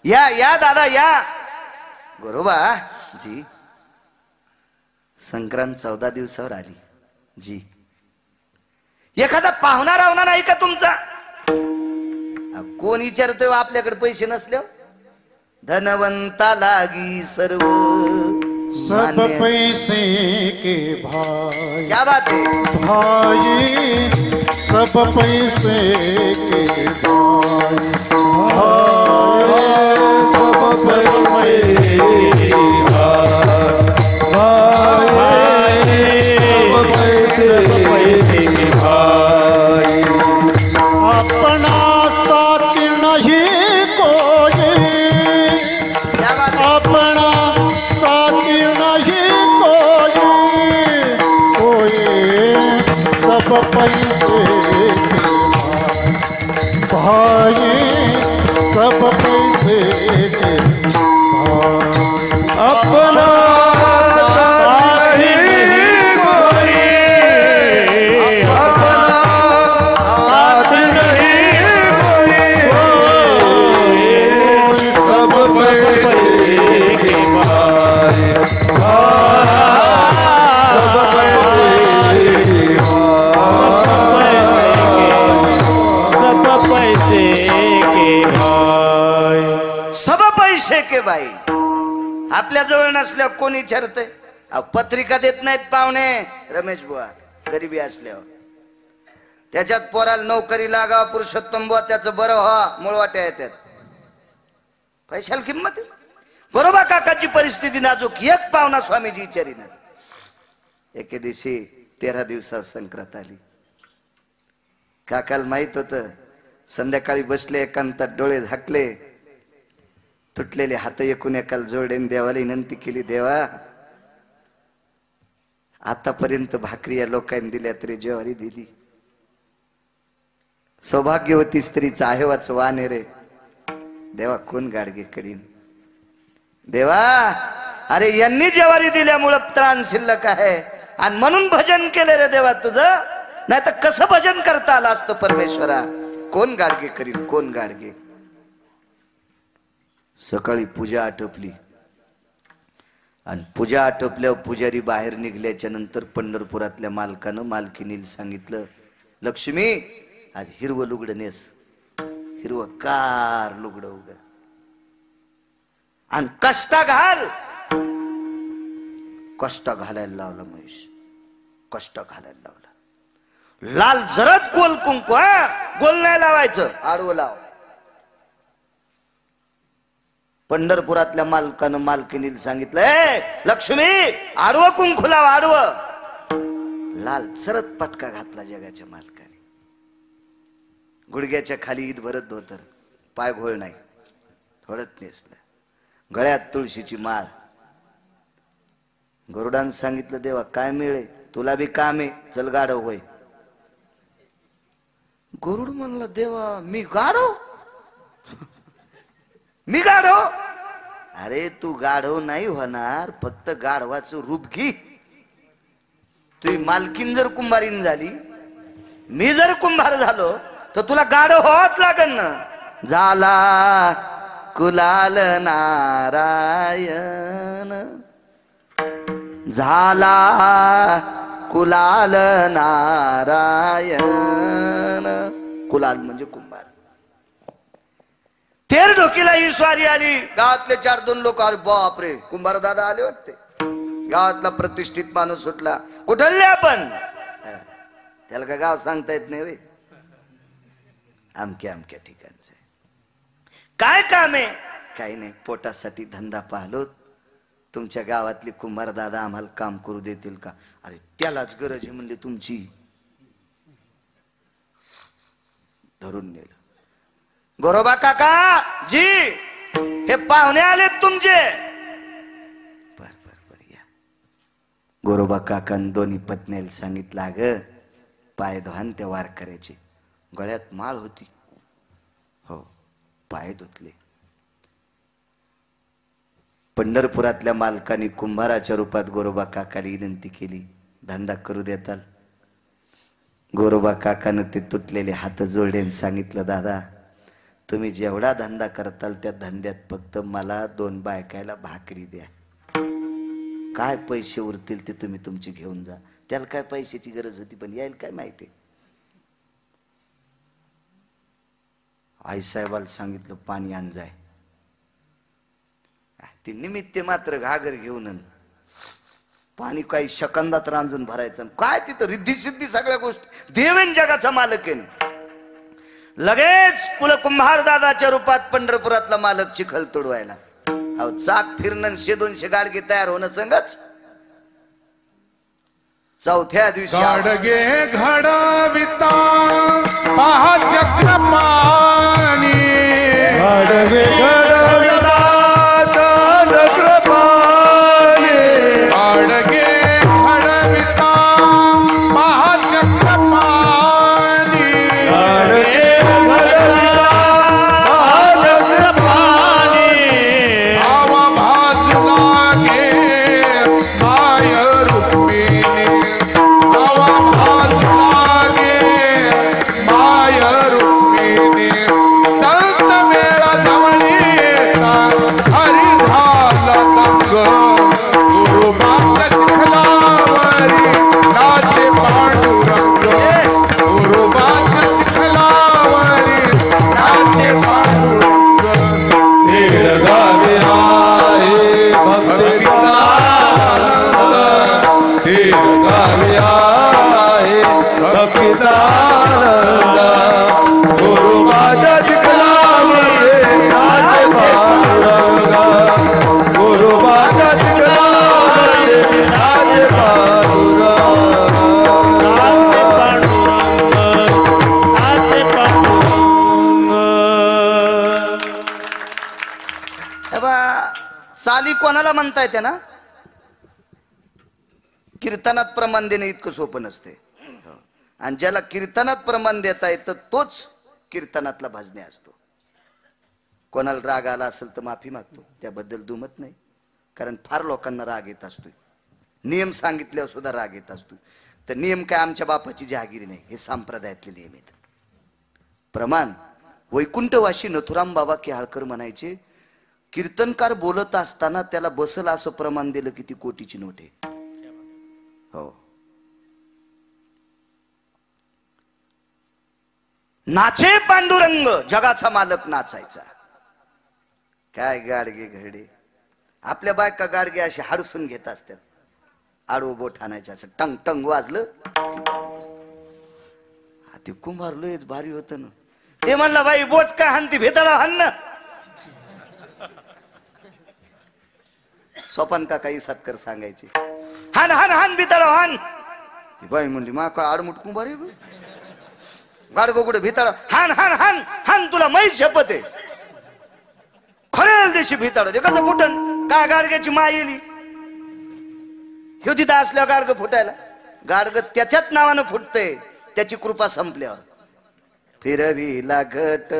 या या दादा या. गोरोबा जी संक्रांत 14 दिवसावर आली जी. एखादा पाहुणा रावणा नाही का तुमचा. कोण विचारतोय आपल्याकडे पैसे नसल्यावर. धनवंता लागी सर्व सब पैसे के भाई. क्या बात है भाई सब पैसे के भाई. सब पैसे के पैसे के भाई. अपना साथ नहीं कोई, अपना साथी नहीं कोई सब पैसे के भाई. सब पैसे के पैसे के भाई, सब पैसे के बाई. आपल्या जवळ नसल्यावर कोणी विचारतंय? पत्रिका देत नाहीत पाहुणे रमेश बुवा, गरिबी असल्यावर. त्याच्यात पोराला नोकरी लागाव, पुरुषोत्तम बुवा त्याचं बरं व्हा, मुळवाट्या येतात. पैशाला किंमत आहे. गोरोबा काकाची परिस्थिती नाजूक. एक पाहुणा स्वामीजी विचारीना. एके दिवशी 13 दिवसावर संक्रांत आली. काकाला माहित होत संध्याकाळी बसले एकांतात, डोळे झाकले, तुटलेले हात एकूण एकाला जोडले, देवाला विनंती केली, देवा आतापर्यंत भाकरी या लोकांनी दिल्या तरी ज्वारी दिली. सौभाग्यवती स्त्रीचा आहेवाच वाण रे देवा, कोण गाडगे करीन देवा. अरे यांनी ज्वारी दिल्यामुळं त्राण शिल्लक आहे आणि म्हणून भजन केले रे देवा तुझं. नाही तर कसं भजन करता आलं असतं परमेश्वरा. कोण गाडगे करीन, कोण गाडगे. सकाळी पूजा आटोपली आणि पूजा आटोपल्यावर पुजारी बाहेर निघल्याच्या नंतर पंढरपुरातल्या मालकानं मालकीनीला सांगितलं, लक्ष्मी आज हिरवं लुगडं नेस, हिरवं कार लुगडं उग आणि कष्टा घाल. कष्ट घालायला लावला महेश, कष्ट घालायला लावला. लाल जरद गोल कुंकू, गोल नाही लावायचं, आडवं लाव. पंढरपुरातल्या मालकानं मालकीनीला सांगितलंय, लक्ष्मी आडवं कुंकू लाव, आडवं. लाल जरद पटका घातला जगाच्या मालकाने. गुडघ्याच्या खाली ईद भरत धोतर, पाय घोळ नाही, थोडत नेसलं, गळ्यात तुळशीची माळ. गरुडानं सांगितलं, देवा काय मिळे, तुला बी काम आहे, चल गाढव होय. गरुड म्हणला, देवा मी गाढव, मी गाढव. अरे तू गाढव नाही होणार, फक्त गाढवाचं रूप घे. तुझी मालकीन जर कुंभारीन झाली, मी जर कुंभार झालो, तर तुला गाढव व्हावंच लागेल ना. झाला कुलाल नारायण, झाला कुलाल नारायण. कुलाल म्हणजे कुंभार. तेर ढोकीला ही स्वारी आली. गावातले 4-2 लोक आले. बापरे, कुंभार दादा आले वाटते. गावातला प्रतिष्ठित माणूस सुटला. कुठले आपण? त्याला काय गाव सांगता येत नाही. अमक्या अमक्या ठिकाणचं. काय काम आहे? काही नाही, पोटासाठी धंदा पाहलो. तुमच्या गावातली कुंभार दादा आम्हाला काम करू देतील का? अरे त्यालाच गरज आहे म्हणले तुमची. धरून नेलं. गोरोबा काका जी, हे पाहुणे आलेत तुमचे. बर बर बर या. गोरोबा काकान दोन्ही पत्नीला सांगितलं, अगं पाय धुवान त्या वार करायचे. गळ्यात माळ होती. हो, पाय धुतले. पंढरपुरातल्या मालकाने कुंभाराच्या रूपात गोरोबा काकाला विनंती केली, धंदा करू देताल? गोरोबा काकानं ते तुटलेले हात जोडले आणि सांगितलं, दादा तुम्ही जेवढा धंदा करताल त्या धंद्यात फक्त मला 2 बायकायला भाकरी द्या. काय पैसे उरतील ते तुम्ही तुमचे घेऊन जा. त्याला काय पैशाची गरज होती, पण यायला काय माहिती. आई साहेबाला सांगितलं, पाणी आण जाय. ते निमित्त मात्र घागर घेऊन पाणी काही शकंदात रांजून भरायचं. काय तिथं रिद्धी सिद्धी सगळ्या गोष्टी. देवेन जगाचा मालक आहे. लगेच कुलकुंभार दादाच्या रूपात पंढरपुरातला मालक चिखल तोडवायला. अहो चाक फिरणं 100-200 गाडगे तयार होणं संगच. चौथ्या दिवशी गाडगे घडविता पहा चक्रपाणी, गाडगे घडविता चक्रपाणी, गाडगे घडविता पहा चक्रपाणी, गाडगे घडविता चक्रपाणी. आवा भाजू लागे माय रुक्मिणी, आवा भाजू लागे माय गाली कोणाला म्हणता येते ना? कीर्तनात प्रमाण देणे इतकं सोपं नसते. आणि ज्याला कीर्तनात प्रमाण देता येतं तोच कीर्तनातला भजने असतो. कोणाला राग आला असेल तर माफी मागतो, त्याबद्दल दुमत नाही. कारण फार लोकांना राग येत असतो. नियम सांगितल्यावर सुद्धा राग येत असतो. तर नियम काय आमच्या बापाची जहागिरी नाही, हे संप्रदायातले नियम आहेत. प्रमाण वैकुंठवाशी नथुराम बाबा केहाळकर म्हणायचे, कीर्तनकार बोलत असताना त्याला बसल असं प्रमाण दिलं की ती कोटीची नोट आहे. हो. नाचे पांडुरंग, जगाचा मालक नाचायचा. काय गाडगे घडे. आपल्या बायका गाडगे असे हाडसून घेत असतात. आडवं बोट आणायचं असं टंग टंग वाजलं, ते कुंभारलोच भारी होत ना. ते म्हणलं बाई बोट का हानती, भेताळा हाण ना. सोपान काका इसतकर सांगायचे, हान हान हान भिताळा हान. ती बाई म्हणली मा का आडमुट कुंभार आहे ग. गाडगो कुठे भिताळ, हान हान हान हान, तुला मैस शपथ आहे. खरेल देशी भिताळ ते कसं फुटन, काय गाडग्याची माय येली. ह्यो तिथं असल्यावर गाडग फुटायला. गाडग त्याच्याच नावानं फुटतंय, त्याची कृपा संपल्यावर. फिरविला घट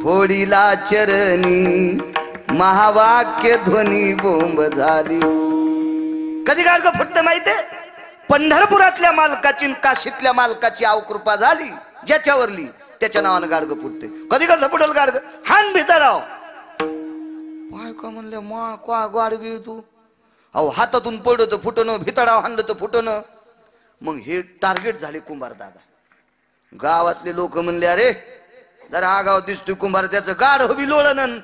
फोडीला चरणी, महावाक्य ध्वनी बोंब झाली. कधी गाडग फुटतं माहितीये? पंढरपुरातल्या मालकाची, काशीतल्या मालकाची अवकृपा झाली ज्याच्यावरली, त्याच्या नावानं गाडग फुटते. कधी कसं फुटल गाडग, हान भिताडाव. काय का म्हणल्या मा का गाडगी तू. अहो हातातून पडत फुटणं, भिताडाव हाणलं तर फुटणं. मग हे टार्गेट झाले कुंभार दादा. गावातले लोक म्हणले अरे जरा आगाव दिसतोय कुंभार, त्याचं गाड हवी लोळण.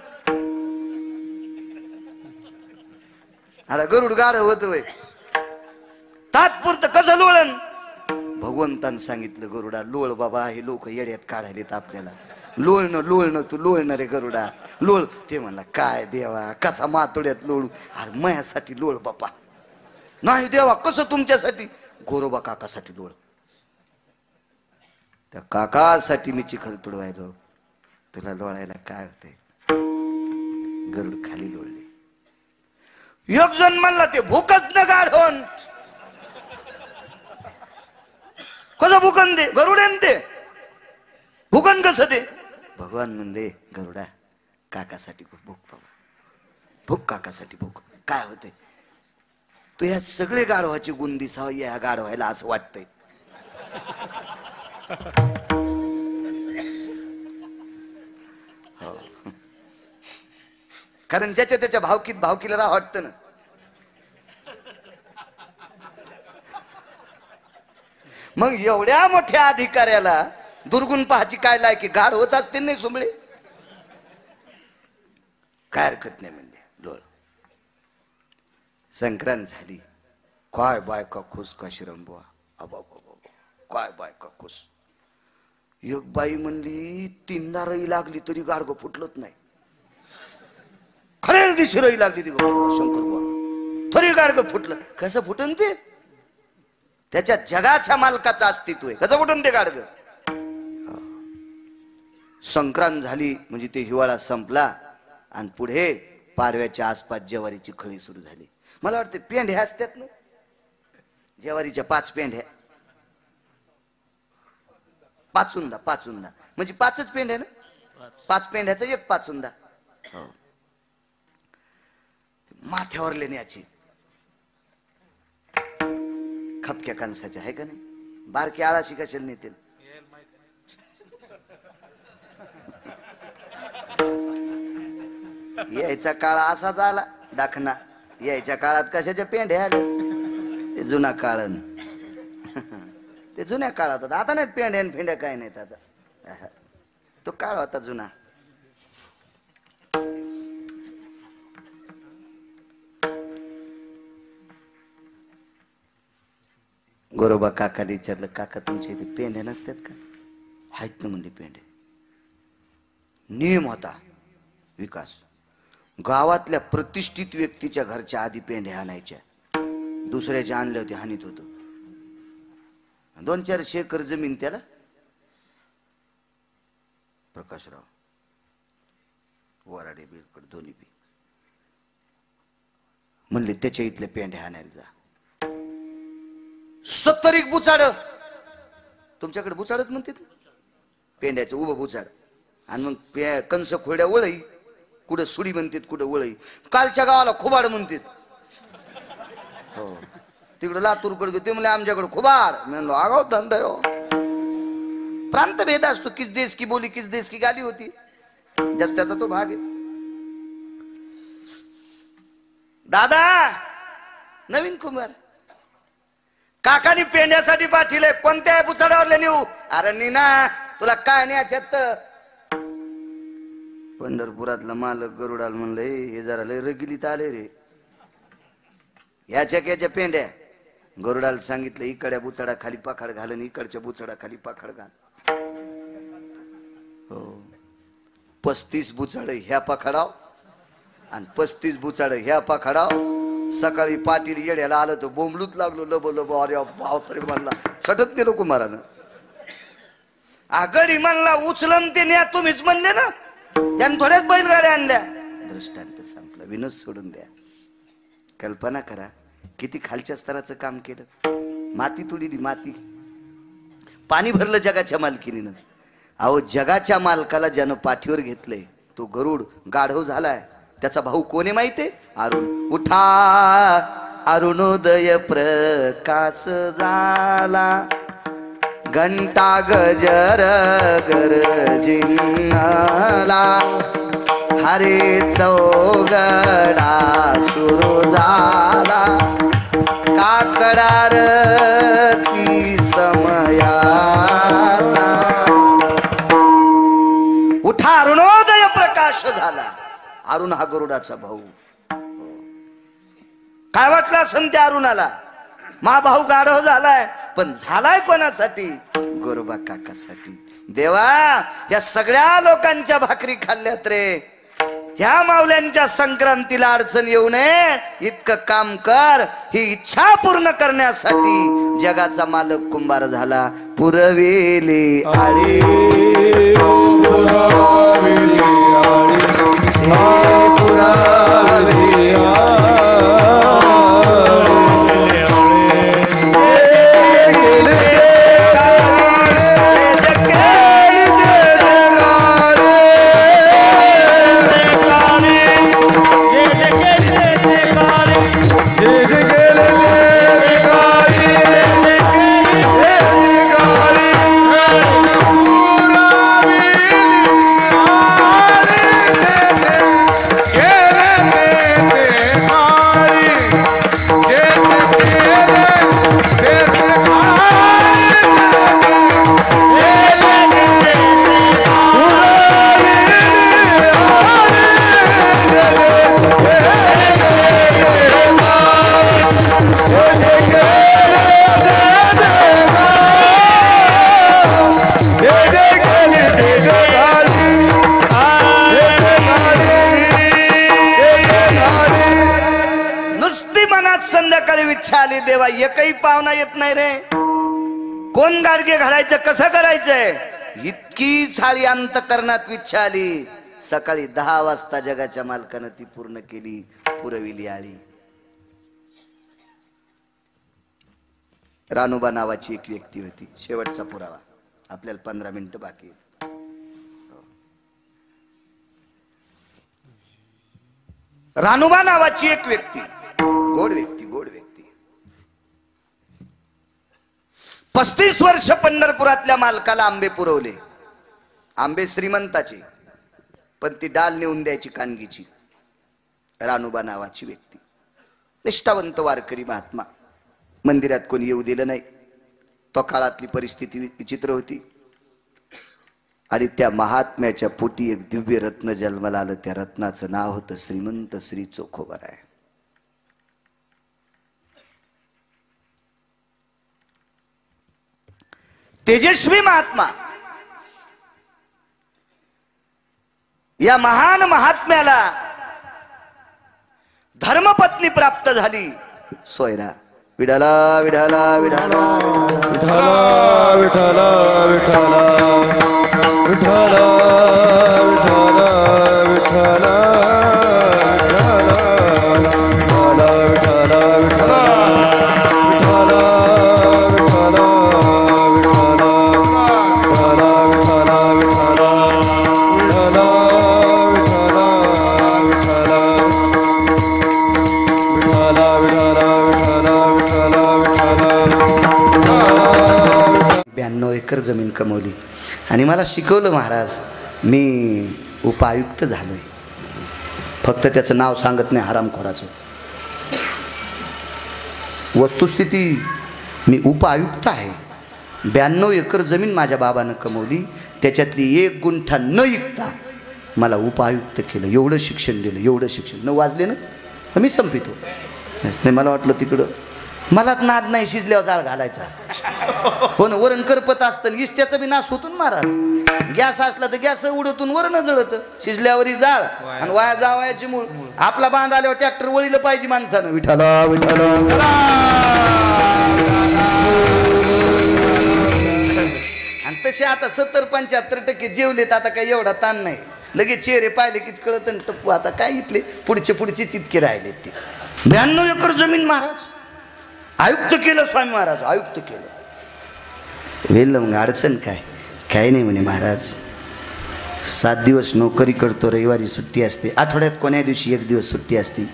आता गरुड गाड होत वय तात्पुरतं कसं लोळण. भगवंतानं सांगितलं गरुडा लोळ बाबा, हे लोक येड्यात काढायलेत आपल्याला. लोळणं लोळणं तू लोळणार रे गरुडा, लोळ. ते म्हणला काय देवा कसा मातोड्यात लोळू. अरे मयासाठी लोळ बापा. नाही देवा कसं तुमच्यासाठी, गोरोबा काकासाठी लोळ. त्या काकासाठी मी चिखल तुडवायलो, तुला लोळायला काय होते. गरुड खाली लोळले. एक जण म्हणला ते भूकच न गाढवण. कसं भूकन दे गरुडेन ते भूकन कसं दे. भगवान म्हणले गरुडा काकासाठी भूक बाबा, भूक काकासाठी भूक. काय होते तू ह्या सगळे गाढवाचे गुण दिसावं या गाढवायला असं वाटतंय. हो. कारण ज्याच्या त्याच्या भावकीत भावकीला राह वाटतं ना. मग एवढ्या मोठ्या अधिकाऱ्याला दुर्गुण पाहायची काय लायकी, गाढवच असते नाही सुंबळे. काय हरकत नाही म्हणले डोळ. संक्रांत झाली. काय बायका खुश का शिरंबुआ. अबा काय बायका खुश. एक बाई म्हणली 3दा रई लागली तरी गाडगं फुटलत नाही. खरेल दिवशी रई लागली ती शंकर बुवा तरी गाडगं फुटलं. कसं फुटन ते, त्याच्या जगाच्या मालकाचं अस्तित्व आहे. कसं फुटन ते गाडगं. संक्रांत झाली म्हणजे ते हिवाळा संपला आणि पुढे पाडव्याच्या आसपास ज्वारीची खळी सुरू झाली. मला वाटतं पेंढ्या असतात ना ज्वारीच्या 5 पेंढ्या. पाचुंदा पाचुंदा म्हणजे 5च पेंढ्या ना. 5 पेंढ्याचा एक पाचुंदा. हो. माथ्यावर लेण्याची खपक्या कणसाच्या आहे का नाही. बारकी आळाशी कशाला नेतील. यायचा काळ असाच आला दाखना. यायच्या काळात कशाच्या पेंढ्या आल्या. ते जुना काळ ते जुन्या काळात होता. आता नाही पेंढ्या फेंड्या काय नाहीत आता. तो काळ होता जुना. गोरोबा काकाला विचारलं काका तुमच्या इथे पेंढ्या नसतात का. आहेत ना म्हणजे पेंढ्या. नियम होता विकास. गावातल्या प्रतिष्ठित व्यक्तीच्या घरच्या आधी पेंढ्या आणायच्या. दुसऱ्याच्या आणल्या होत्या हानीत होत. 2-4 एकर जमीन त्याला. प्रकाशराव वराडे बिरकड दोन्ही बी म्हणले त्याच्या इथले पेंढे आणायला जा. 70 एक बुचाड, तुमच्याकडे बुचाडच म्हणतात पेंड्याचं उभं बुचाड, आणि मग कंस खोड्या वळई, कुठं सुडी म्हणतात कुठं वळई. कालच्या गावाला खुबाड म्हणतात. हो तिकडं लातूरकडे ते म्हणले आमच्याकडे खुबाड. म्हणलो आगाव धंदा हो. प्रांत भेद असतो, किस देश की बोली किस देश की गाली होती, जास्त त्याचा तो भाग आहे. दादा नवीन कुमार काकानी पेंड्यासाठी पाठीले, कोणत्या बुचाडावरले नेऊ? अरे नीना तुला काय नाही याच्यात. पंढरपुरातला मालक गरुडाल म्हणलं हे जरा लय रगिलीत आले रे, ह्याच्या पेंड्या. गरुडाला सांगितलं इकडच्या बुचाडा खाली पाखाड घाल आणि इकडच्या बुचाडा खाली पाखाड घाल. हो 35 बुचाड ह्या पाखाडाव आणि 35 बुचाड ह्या पाखाडाव. सकाळी पाटील येड्याला आलं तर बोंबलूत लागलो लब लब. अरे बापरे म्हणला सटत गेलो कुमारानं. आगडी म्हणला उचलम ते न्या, तुम्हीच म्हणले ना, त्यानं थोड्याच बैलगाड्या आणल्या. दृष्टांत संपला, विनोद सोडून द्या. कल्पना करा किती खालच्या स्तराचं काम केलं. माती तुडीली, माती पाणी भरलं जगाच्या मालकीनीनं. अहो जगाच्या मालकाला ज्यानं पाठीवर घेतलंय तो गरुड गाढव झालाय. त्याचा भाऊ कोण आहे माहितीये? अरुण. उठा अरुणोदय प्रकाश झाला, घंटा गजर गरजिनला, हरे चौगडा सुरू झाला, काकडारती समयाचा. उठा अरुणोदय प्रकाश झाला. अरुण हा गरुडाचा भाऊ. काय वाटलं असन त्या अरुणाला? मा भाऊ गाढव झालाय, पण झालाय कोणासाठी? गोरोबा काकासाठी. देवा या सगळ्या लोकांच्या भाकरी खाल्ल्यात रे, ह्या मावल्यांच्या संक्रांतीला अडचण येऊ नये इतकं काम कर. ही इच्छा पूर्ण करण्यासाठी जगाचा मालक कुंभार झाला. पुरवेली आळी पुरवेली आळी पुरवेली आली. देवा एकही पाहुणा येत नाही रे. कोण गाडगे घालायचं, कसं करायचंय, इतकी साळी अंतकरणात इच्छा आली. सकाळी 10 वाजता जगाच्या मालकानं ती पूर्ण केली. पुरविली आळी. रानोबा नावाची एक व्यक्ती होती. शेवटचा पुरावा, आपल्याला 15 मिनिटं बाकी आहेत. रानोबा नावाची एक व्यक्ती, गोड व्यक्ती, गोड व्यक्ती. 35 वर्ष पंढरपुरातल्या मालकाला आंबे पुरवले. आंबे श्रीमंताचे, पण ती डाल नेऊन द्यायची कानगीची. रानोबा नावाची व्यक्ती, निष्ठावंत वारकरी महात्मा. मंदिरात कोणी येऊ दिलं नाही. तो काळातली परिस्थिती विचित्र होती. आणि त्या महात्म्याच्या पोटी एक दिव्य रत्न जन्माला आलं. त्या रत्नाचं नाव होतं श्रीमंत श्री चोखोबराय. तेजस्वी महात्मा. या महान महात्म्याला धर्मपत्नी प्राप्त झाली, सोयरा. विठाला विठाला विठाला विठाला विठाला विठाला विठाला विठाला विठाला विठाला कमवली आणि मला शिकवलं महाराज. मी उपायुक्त झालोय. फक्त त्याचं नाव सांगत नाही हरामखोराचं. वस्तुस्थिती मी उपायुक्त आहे. 92 एकर जमीन माझ्या बाबानं कमवली. त्याच्यातली 1 गुंठा न विकता मला उपायुक्त केलं. एवढं शिक्षण दिलं, एवढं शिक्षण. 9 वाजले ना मी संपितो. नाही मला वाटलं तिकडं मलाच नाद नाही शिजल्यावर जाळ घालायचा. हो ना, वरण करपत असतं इष्ट्याचं बी नाश होतून महाराज. गॅस असला तर गॅस उडतून वरण जळत, शिजल्यावरही जाळ आणि वाया जावायची मूळ. आपला बांध आल्यावर ट्रॅक्टर वळीलं पाहिजे माणसानं. विठाला विठाला. आणि तसे आता 70-75% जेवलेत. आता काही एवढा ताण नाही. लगेच चेहरे पाहिले की कळत टप्पू. आता काय इथले पुढचे चितके राहिलेत ते. 92 एकर जमीन महाराज आयुक्त केलं. स्वामी महाराज आयुक्त केलं. वेल मग अडचण काय नाही म्हणे महाराज. 7 दिवस नोकरी करतो, रविवारी सुट्टी असते. आठवड्यात कोण्या दिवशी 1 दिवस सुट्टी असते.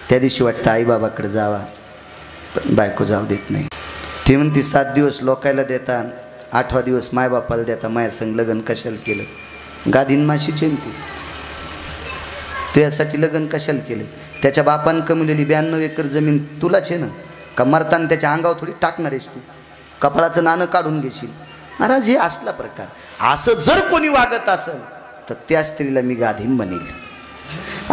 त्या दिवशी वाटतं आईबाबाकडे जावा, पण बायको जाऊ देत नाही. ते म्हणते 7 दिवस लोकायला देता, 8वा दिवस मायबापाला देता. माया संग लग्न कशाला केलं? गादीन माशी चेंती तू यासाठी लग्न कशाला केलं? त्याच्या बापानं कमवलेली 92 एकर जमीन तुलाच आहे ना. का मरताना त्याच्या अंगावर थोडी टाकणार आहेस तू? कपाळाचं नाणं काढून घेशील. महाराज हे असला प्रकार. असं जर कोणी वागत असेल तर त्या स्त्रीला मी गाधीन बनेल.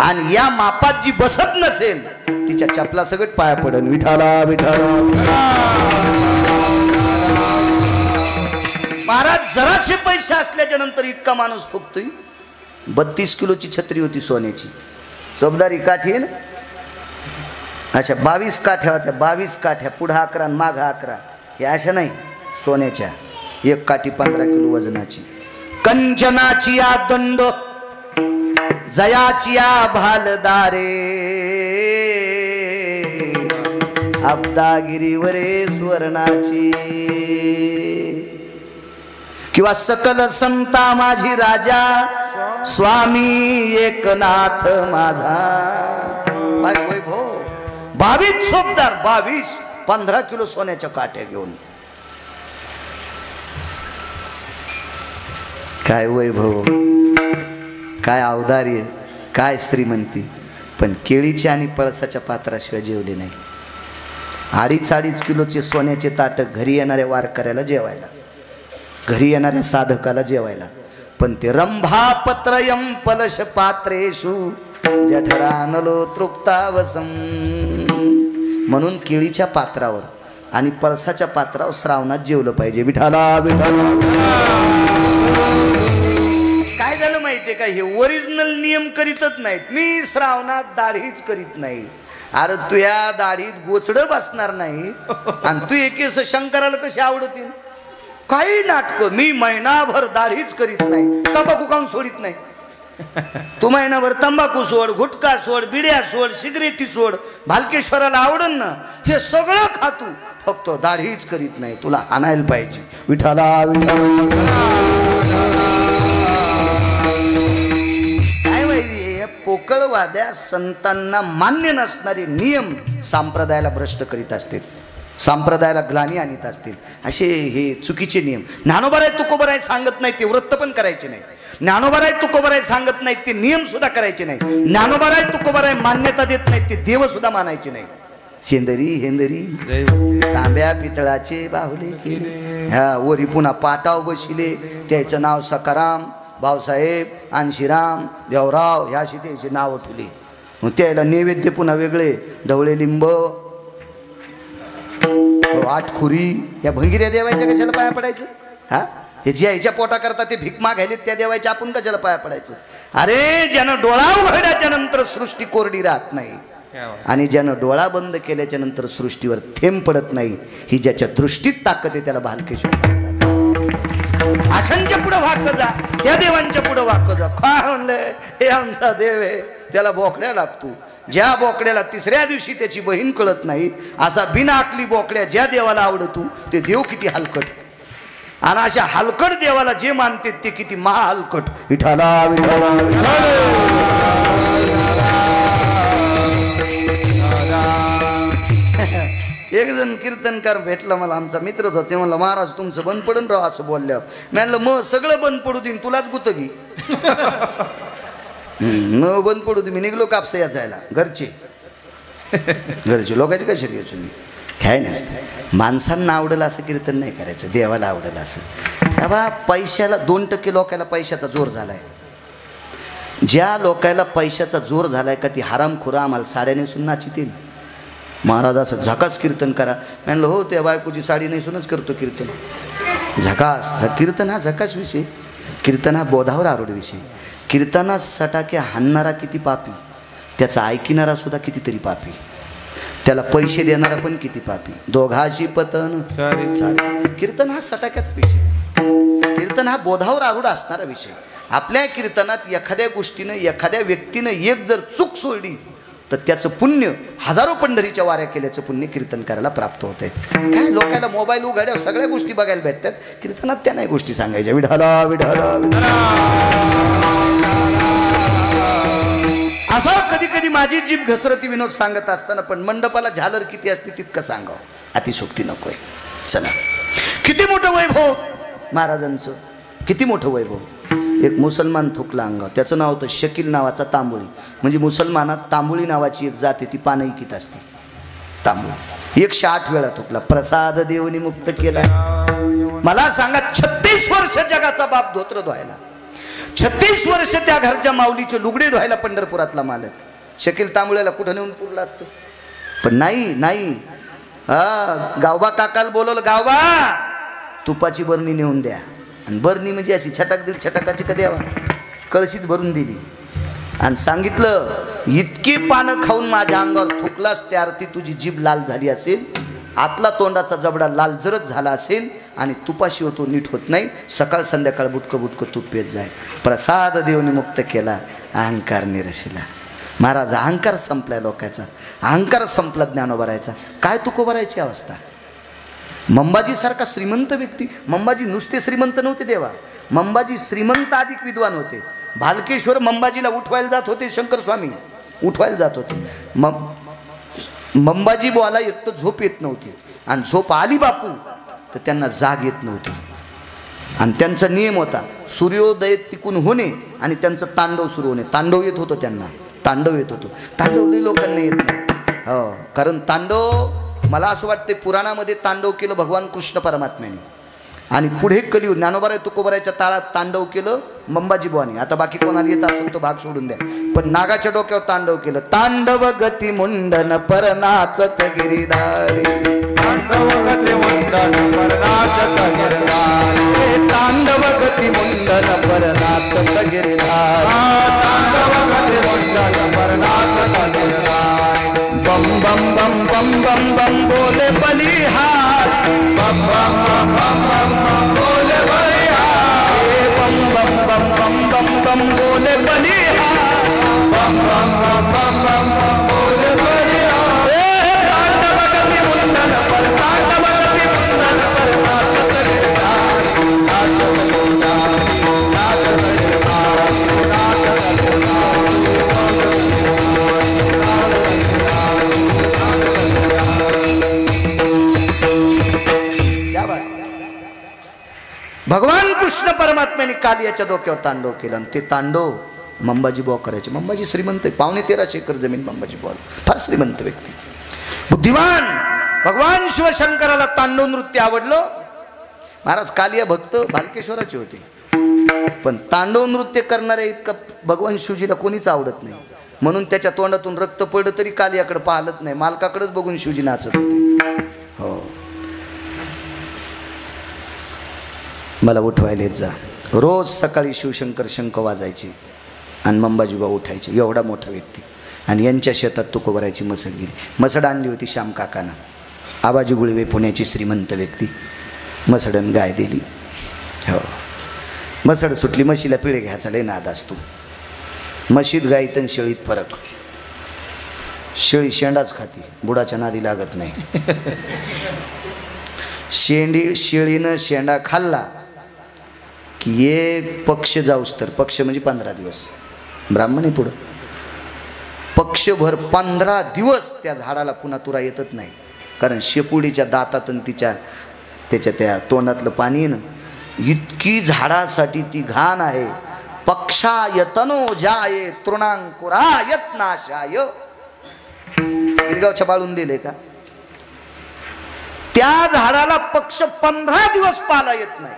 आणि या मापात जी बसत नसेल तिच्या चपला सगळं पाया पडन. विठाला विठाला. महाराज जराशे पैसे असल्याच्या नंतर इतका माणूस फुगतोय. 32 किलोची छत्री होती सोन्याची. चौबदारी काठी आहे ना, अशा 22 काठ्या होत्या. 22 काठ्या, पुढं 11 आणि मागं 11. हे अशा नाही, सोन्याच्या. 1 काठी 15 किलो वजनाची. कंचनाची या दंड, जयाची या भालदारे, अब्दागिरीवरे स्वर्णाची. किंवा सकल संता माझी राजा, स्वामी एकनाथ माझा. काय वैभव. 22 चोपदार, 22 15 किलो सोन्याच्या काट्या घेऊन. काय वैभव, काय औदार्य, काय श्रीमंती. पण केळीच्या आणि पळसाच्या पात्राशिवाय जेवले नाही. 2.5 किलोचे सोन्याचे ताट घरी येणाऱ्या वारकऱ्याला जेवायला, घरी येणाऱ्या साधकाला जेवायला. पण ते रंभापत्रयम पलश पात्रेषु जठरानलो तृप्तावसम. म्हणून केळीच्या पात्रावर आणि पळसाच्या पात्रावर श्रावणात जेवलं पाहिजे. विठाला विठाला. काय झालं माहितीये का, हे ओरिजिनल नियम करीतच नाहीत. मी श्रावणात दाढीच करीत नाही. अरे तुया दाढीत गोचडं बसणार नाहीत आणि तू एकेस शंकराला कशी आवडतील? काही नाटक. मी महिनाभर दाढीच करीत नाही, तंबाखू खाऊन सोडित नाही. तू महिनाभर तंबाखू सोड, गुटखा सोड, बिड्या सोड, सिगरेटी सोड. भालकेश्वराला आवडन ना, हे सगळं खातू, फक्त दाढीच करीत नाही. तुला आणायला पाहिजे. विठाला काय माहिती, पोकळवाद्या संतांना मान्य नसणारे नियम संप्रदायाला भ्रष्ट करीत असतील, संप्रदायाला ग्लानी आणीत असतील. असे हे चुकीचे नियम. ज्ञानोबा राय तुकोबा राय सांगत नाही ते व्रत पण करायचे नाही. ज्ञानोबा राय तुकोबा राय सांगत नाहीत ते नियम सुद्धा करायचे नाही. ज्ञानोबा राय तुकोबा राय मान्यता देत नाहीत ते देव सुद्धा मानायचे नाही. शेंदरी हेंदरी तांब्या पितळाचे बाहुले केले, ह्या वरी पुन्हा पाटाव बशिले. त्याचं नाव सकाराम, भाऊसाहेब, आणशीराम, देवराव, ह्याशी त्याची नावं ठुली. मग त्याला नैवेद्य पुन्हा वेगळे, ढवळे लिंब, 8 खुरी. या भंगिऱ्या देवायच्या कशाला पाया पडायचं? हा, ते जे आईच्या पोटा करता ते भीक मागायले त्या देवायच्या आपण कशाला पाया पडायचं? अरे ज्यानं डोळा उघडल्याच्या नंतर सृष्टी कोरडी राहत नाही आणि ज्यानं डोळा बंद केल्याच्या नंतर सृष्टीवर थेंब पडत नाही, ही ज्याच्या दृष्टीत ताकद आहे त्याला भालकेश्वर म्हणतात. आशांच्या पुढं वाक जा, त्या देवांच्या पुढं वाक जा. काय म्हणलंय, हे आमचा देव आहे, त्याला बोकड्या लागतो. ज्या बोकड्याला 3ऱ्या दिवशी त्याची बहीण कळत नाही, असा बिना आकली बोकड्या ज्या देवाला आवडतो ते देव किती हलकट. आणि अशा हलकट देवाला जे मानते ते किती महाहलकट. विठाला विठाला एक जण कीर्तनकार भेटला मला, आमचा मित्रच होते. म्हणलं महाराज तुमचं बंद पडून राव असं बोलल्यावर. मी म्हणलं मग सगळं बंद पडू देईन, तुलाच गुतगी. मग बंद पडू दे. मी निघलो कापसा याचायला. घरचे लोकांचे कसे घ्यायचो मी काय नसतं. माणसांना आवडेल असं कीर्तन नाही करायचं, देवाला आवडेल असं. बाबा पैशाला 2% लोकांना पैशाचा जोर झालाय. ज्या लोकांना पैशाचा जोर झालाय का ती हरामखोरं आम्हाला साड्या नेसून नाचितील. महाराज असं झकास कीर्तन करा. म्हणलं हो त्या बायकोची साडी नेसूनच करतो कीर्तन. झकास कीर्तन हा झकास विषय. कीर्तन हा बोधावर आरूढ विषय. कीर्तनात सटाके हाणणारा किती पापी, त्याचा ऐकणारा सुद्धा कितीतरी पापी, त्याला पैसे देणारा पण किती पापी. दोघाशी पतन सारे. कीर्तन हा सटाक्याचा विषय. कीर्तन हा बोधावर आरूढ असणारा विषय. आपल्या कीर्तनात एखाद्या गोष्टीनं एखाद्या व्यक्तीनं एक जर चूक सोडली तर त्याचं पुण्य हजारो पंढरीच्या वाऱ्या केल्याचं पुण्य कीर्तन करायला प्राप्त होते. काय लोकांना मोबाईल उघड्यावर सगळ्या गोष्टी बघायला भेटतात, कीर्तनात त्या नाही गोष्टी सांगायच्या. विढाला विढाला असा कधी कधी माझी जीभ घसरती विनोद सांगत असताना. पण मंडपाला झालर किती असते तितकं सांगावं, अतिशोक्ती नकोय. चला, किती मोठं वैभव महाराजांचं, किती मोठं वैभव. एक मुसलमान थुकला अंगावर, त्याचं नाव होतं शकील नावाचा तांबोळी. म्हणजे मुसलमानात तांबोळी नावाची एक जात आहे, ती पानं इकीत असते. तांबोळी 108 वेळा थुकला. प्रसाद देवनी मुक्त केला. मला सांगा 36 वर्ष जगाचा बाप धोत्र धुवायला, 36 वर्ष त्या घरच्या माऊलीचे लुगडे धुवायला पंढरपुरातला मालक. शकील तांबोळ्याला कुठं नेऊन पुरला असतं. पण नाही गावबा काकाला बोलवलं, गावबा तुपाची बरणी नेऊन द्या. आणि बरणी म्हणजे अशी छटाक दीड छटाकाची का द्यावा, कळशीच भरून दिली. आणि सांगितलं इतकी पानं खाऊन माझ्या अंगावर थुकलास त्या अर्थी तुझी जीभ लाल झाली असेल, आतला तोंडाचा जबडा लाल जरच झाला असेल आणि तुपाशी होतो नीट होत नाही. सकाळ संध्याकाळ बुटकं बुटकं तूप पेत जाय. प्रसाद देवनी मुक्त केला, अहंकार निरशिला. महाराज अहंकार संपलाय लोकांचा, अहंकार संपला ज्ञानोबरायचा. काय तुकोबरायची अवस्था. मंबाजी सारखा श्रीमंत व्यक्ती, मंबाजी नुसते श्रीमंत नव्हते देवा, मंबाजी श्रीमंत अधिक विद्वान होते. भालकेश्वर मंबाजीला उठवायला जात होते, शंकर स्वामी उठवायला जात होते. मंबाजी बुवाला एक तर झोप येत नव्हती, आणि झोप आली बापू तर त्यांना जाग येत नव्हती. आणि त्यांचा नियम होता सूर्योदय तिकून होणे आणि त्यांचं तांडव सुरू होणे. तांडव येत होतं त्यांना, तांडव येत होतं. तांडवली लोकांना येत नाही. हो, कारण तांडव मला असं वाटते पुराणामध्ये तांडव केलं भगवान कृष्ण परमात्म्याने, आणि पुढे कलियुग ज्ञानोबराय तुकोबरायच्या ताळात तांडव केलं मंबाजी बुवानी. आता बाकी कोणाला येत असेल तो भाग सोडून द्या. पण नागाच्या डोक्यावर तांडव केलं. तांडव गती मुंडन परनाचत गिरिधारी, तांडव गती मुंडन परनाचत गिरिधारी, तांडव गती मुंडन परनाचत गिरिधारी, तांडव गती मुंडन परनाचत गिरिधारी. बम बम बम बम बम बम बोले बलिहार, बम बम बम बम बम बोले बलिहार, बम बम बम बम बम बम बोले बलिहार, बम बम बम बम बम बोले बलिहार. तांडव गती मुंडन पर, तांडव गती मुंडन पर नाचत गिरधारी, नाचत गिरधारी, नाचत गिरधारी, नाचत गिरधारी. भगवान कृष्ण परमात्म्याने कालियाच्या डोक्यावर तांडव केलं, आणि ते तांडव मंबाजी बुवा करायचे. मंबाजी श्रीमंत, 13.5 एकर जमीन मंबाजी बुवा, फार श्रीमंत व्यक्ती, बुद्धिमान. भगवान शिवशंकराला तांडव नृत्य आवडलं. महाराज कालिया भक्त भालकेश्वराचे होते, पण तांडव नृत्य करणाऱ्या इतकं भगवान शिवजीला कोणीच आवडत नाही. म्हणून त्याच्या तोंडातून रक्त पडलं तरी कालियाकडे पाहलत नाही, मालकाकडेच बघून शिवजी नाचत होते. हो, मला उठवायला येत जा. रोज सकाळी शिवशंकर शंख वाजायचे आणि मंबाजीबा उठायचे. एवढा मोठा व्यक्ती. आणि यांच्या शेतात तुकोबरायची मसड गेली. मसड आणली होती श्याम काकानं. आबाजी गुळवे पुण्याची श्रीमंत व्यक्ती. मसडन गाय दिली. हो, मसड सुटली. म्हशीला पिळे घ्यायचा लय नाद असतो. म्हशीत गाईत आणि शेळीत फरक. शेळी शेंडाच खाती, बुडाच्या नादी लागत नाही. शेळीनं शेंडा खाल्ला की एक पक्ष जाऊस तर, पक्ष म्हणजे 15 दिवस, ब्राह्मणी पुढं पक्षभर 15 दिवस त्या झाडाला पुन्हा तुरा येतच नाही. कारण शेपुडीच्या दातात आणि त्याच्या त्या तोंडातलं पाणी आहे ना, इतकी झाडासाठी ती घाण आहे. पक्षायतनो जाये तृणांकुरायत नाशाय. गिरगावच्या बाळून दिले का? त्या झाडाला पक्ष 15 दिवस पाला येत नाही.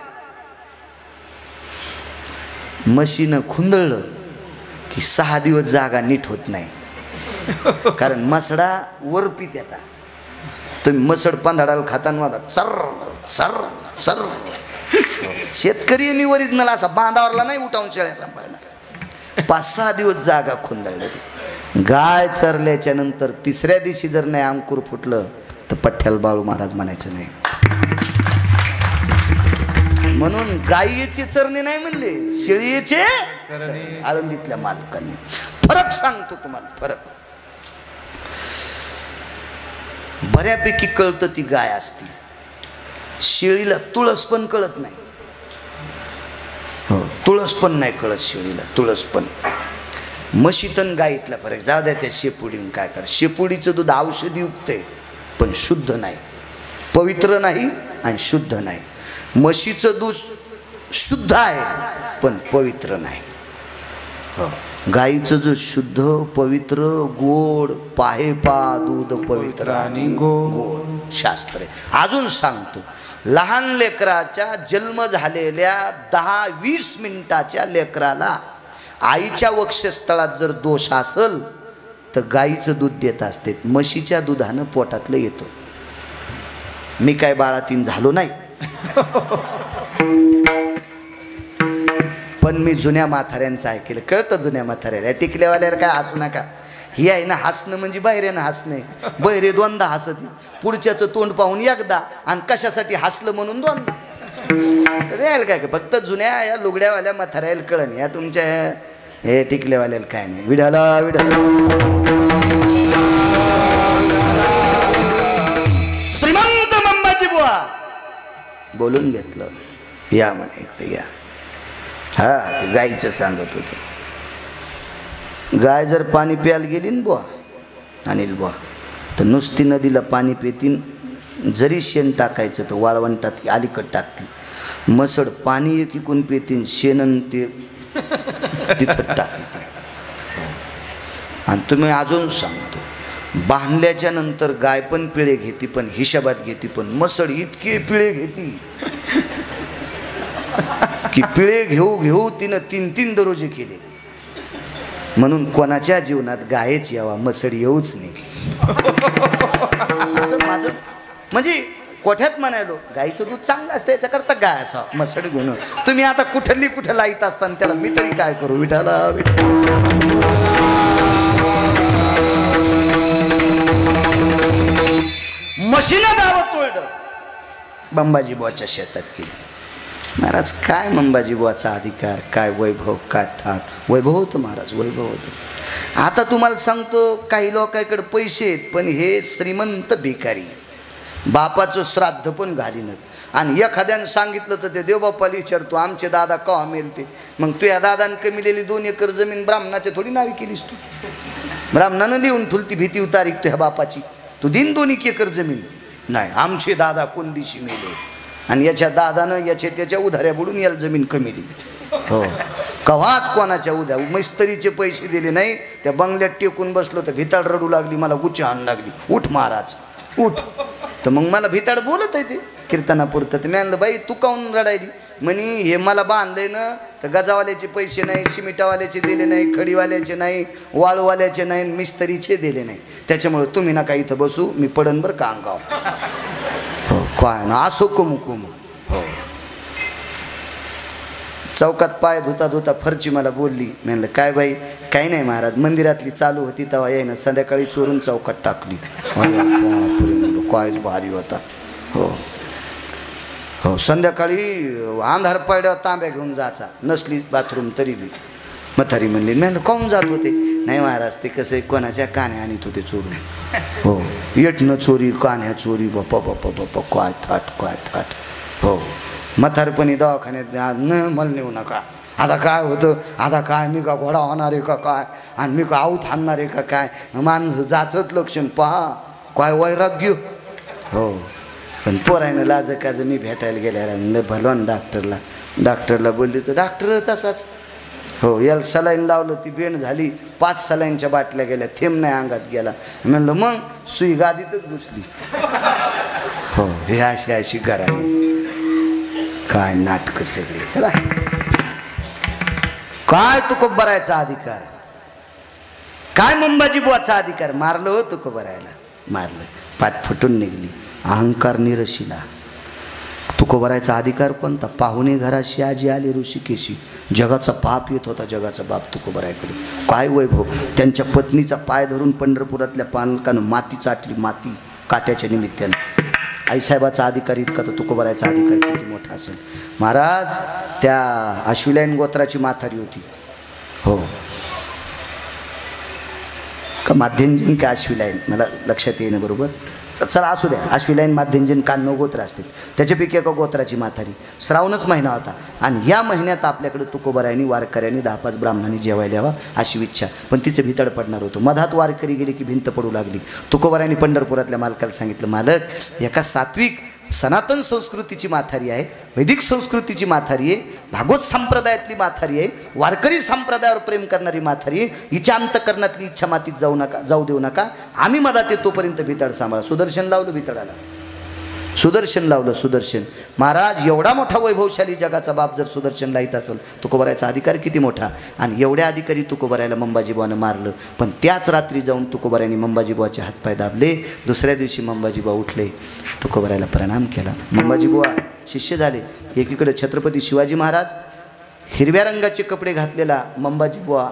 म्हशीनं खुंदळलं की 6 दिवस जागा नीट होत नाही. कारण मसडा वरपीत येतात. तुम्ही मसड पंधाडाला खाताना चर चर चर. शेतकरी मी ओरिजिनल असा बांधावरला नाही उठावून शेळ्या सांभाळणार. 5-6 दिवस जागा खुंदळली. गाय चरल्याच्या नंतर 3ऱ्या दिवशी जर नाही अंकुर फुटलं तर पठ्ठ्याला बाळू महाराज म्हणायचं नाही. म्हणून गायीचे चरणे नाही म्हणले, शेळीचे आळंदीतल्या मालकांनी. फरक सांगतो तुम्हाला, फरक बऱ्यापैकी कळतं ती गाय असती. शेळीला तुळस पण कळत नाही. हो, तुळस पण नाही कळत शेळीला, तुळस पण. म्हशीतन गायीतला फरक जाऊ द्या. त्या शेपुडीहून काय कर, शेपुडीचं दूध औषधी युक्त आहे पण शुद्ध नाही, पवित्र नाही आणि शुद्ध नाही. म्हशीचं दूध शुद्ध आहे पण पवित्र नाही. गाईचं जो शुद्ध पवित्र गोड पाहे पा दूध पवित्र आणि गोड शास्त्र आहे. अजून सांगतो, लहान लेकराच्या जन्म झालेल्या 10-20 मिनिटाच्या लेकराला आईच्या वक्षस्थळात जर दोष असेल तर गाईचं दूध देत असते. म्हशीच्या दुधानं पोटातलं येतं. मी काय बाळातीन झालो नाही, पण मी जुन्या म्हाताऱ्यांचं ऐकलं. कळतं जुन्या म्हाताऱ्याला. टिकल्यावाल्याला काय हसू नका. ही आहे ना हसणं म्हणजे बाहेऱ्यानं हसणे. बहिरे 2दा हसत, पुढच्याचं तोंड पाहून एकदा, आणि कशासाठी हसलं म्हणून 2दा. यायला काय फक्त जुन्या या लुगड्यावाल्या म्हाताऱ्याला कळण. या तुमच्या हे टिकल्यावाल्याला काय नाही. विडाला विडाला श्रीमंत मंबाजी बुवा बोलून घेतलं, या म्हणे इकडे या. हा, ते गाईचं सांगत होतं. गाय जर पाणी प्यायला गेली ना बुवा, अनिल बुवा, तर नुसती नदीला पाणी पितीन. जरी शेण टाकायचं तर वाळवंटात अलीकड टाकते. मसड पाणी एकीकून पितीन, शेणन ते तिथं टाकते. आणि तुम्ही अजून सांगतो, बांधल्याच्या नंतर गाय पण पिळे घेते पण हिशोबात घेते, पण मसड इतके पिळे घेते की पिळे घेऊ घेऊ तिनं 3-3 दरोजे केले. म्हणून कोणाच्या जीवनात गायच यावा, मसड येऊच नाही. असं माझं म्हणजे कोठ्यात म्हणायलो, गाईचं दूध चांगलं असतं याच्याकरता गाय असा मसड गुण. तुम्ही आता कुठं लाईत असताना त्याला मी तरी काय करू. विठाला मशीनं दावत तोडलं, बंबाजी बुवाच्या शेतात गेली. महाराज काय मंबाजी बुवाचा अधिकार, काय वैभव, काय थाट. वैभव होतं महाराज, वैभव होतं. आता तुम्हाला सांगतो, काही लोकांकडे पैसे आहेत पण हे श्रीमंत भिकारी, बापाचं श्राद्ध पण घालीनत. आणि एखाद्यानं सांगितलं तर ते देवबापाला विचारतो, आमचे दादा केव्हा मेलते. मग तू या दादानं कमिलेली 2 एकर जमीन ब्राह्मणाच्या थोडी नावी केलीस तू. ब्राह्मणानं लिहून ठुलती भीती उतारी तुझ्या बापाची. तू दिन 2 एकर जमीन नाही. आमचे दादा कोण दिवशी मेले आणि याच्या दादानं याच्या त्याच्या उधाऱ्या बुडून याला जमीन कमिली. हो, कव्हाच कोणाच्या उद्या मिस्त्रीचे पैसे दिले नाही. त्या बंगल्यात टेकून बसलो तर भिताड रडू लागली, मला गुच्ची आण लागली. उठ महाराज उठ. तर मग मला भिताड बोलत आहे ते कीर्तनापुरतं. तर मी आणलं, बाई तू काहून रडायली. म्हणे हे मला बांधलंय ना तर गजावाल्याचे पैसे नाही, सिमिटावाल्याचे दिले नाही, खडीवाल्याचे नाही, वाळूवाल्याचे नाही, मिस्त्रीचे दिले नाही. त्याच्यामुळे तुम्ही नका इथं बसू, मी पडन बरं का अंगाव. हो काय ना असो कुमकुम. हो, चौकात पाय धुता धुता फरची मला बोलली. मी म्हणलं काय बाई. काही नाही महाराज, मंदिरातली चालू होती तेव्हा येईना, संध्याकाळी चोरून चौकात टाकली. म्हणलं काय भारी होता. हो हो, संध्याकाळी अंधार पडल्यावर तांब्या घेऊन जायचा, नसली बाथरूम तरी बी. म्हातारी म्हणली. मी काहून जात होते. नाही महाराज, ते कसं कोणाच्या कान्या आणत होते चोरून. हो, येटणं चोरी, कान्या चोरी, बाप्पा बाप्पा बाप्पा, काय थाट काय थाट. हो, म्हातारपणी दवाखान्यात न मला नेऊ नका. आता काय होतं, आता काय मी का घोडा होणार आहे का काय, आणि मी का आऊत हाणणार आहे का काय. माणूस जाचत लक्षण पहा, काय वैराग्य. हो पण पोरायनं लाज काज मी भेटायला गेल्याला म्हणलं भलवान डॉक्टरला बोलली तर डॉक्टर तसाच. हो याला सलाईन लावलं ती बेण झाली 5 सलाईनच्या बाटल्या गेल्या थेंब नाही अंगात गेला. म्हणलं मग सुई गादीतच घुसली. हो हे अशी घराने काय नाटक सगळे. चला काय तुकोबरायचा अधिकार, काय मंबाजी बुवाचा अधिकार. मारलं हो तुकोबरायला, मारलं, पाठ फुटून निघली. अहंकार निरशिला. तुकोबरायचा अधिकार कोणता? पाहुणे घराशी आजी आली ऋषिकेशी. जगाचा बाप येत होता, जगाचा बाप तुकोबरायकडे. काय वैभव. त्यांच्या पत्नीचा पाय धरून पंढरपुरातल्या पालकानं माती चाटली, माती काट्याच्या निमित्तानं. आईसाहेबाचा अधिकार इतका तर तुकोबरायचा अधिकार किती मोठा असेल. महाराज त्या अश्विलायन गोत्राची माथारी होती. हो का माध्यंजन का अश्विलायन मला लक्षात येणं बरोबर. चला असू द्या, अश्विलायन माध्यंजन कान्नव गोत्र असते, त्याच्यापैकी एका गोत्राची माथारी. श्रावणच महिना होता आणि या महिन्यात आपल्याकडे तुकोबरायांनी वारकऱ्यांनी 10-5 ब्राह्मणांनी जेवायला यावा अशी इच्छा. पण तिचं भितड पडणार होतं. मधात वारकरी गेली की भिंत पडू लागली. तुकोबरायांनी पंढरपुरातल्या मालकाला सांगितलं, मालक एका सात्विक सनातन संस्कृतीची माथारी आहे, वैदिक संस्कृतीची माथारी आहे, भागवत संप्रदायातली माथारी आहे, वारकरी संप्रदायावर प्रेम करणारी माथारी आहे. हिच्या अंतकरणातली इच्छा मातीत जाऊ देऊ नका. आम्ही मधात येतोपर्यंत भितड सांभाळा. सुदर्शन लावलं भितडाला, सुदर्शन लावलं. सुदर्शन महाराज एवढा मोठा वैभवशाली जगाचा बाप जर सुदर्शन लाईत असेल, तुकोबरायचा अधिकार किती मोठा. आणि एवढ्या अधिकारी तुकोबरायला मंबाजीबुवानं मारलं. पण त्याच रात्री जाऊन तुकोबरायांनी मंबाजीबुवाचे हातपाय दाबले. दुसऱ्या दिवशी मंबाजीबुवा उठले, तुकोबरायला प्रणाम केला. मंबाजीबुवा शिष्य झाले. एकीकडे छत्रपती शिवाजी महाराज, हिरव्या रंगाचे कपडे घातलेला मंबाजीबुवा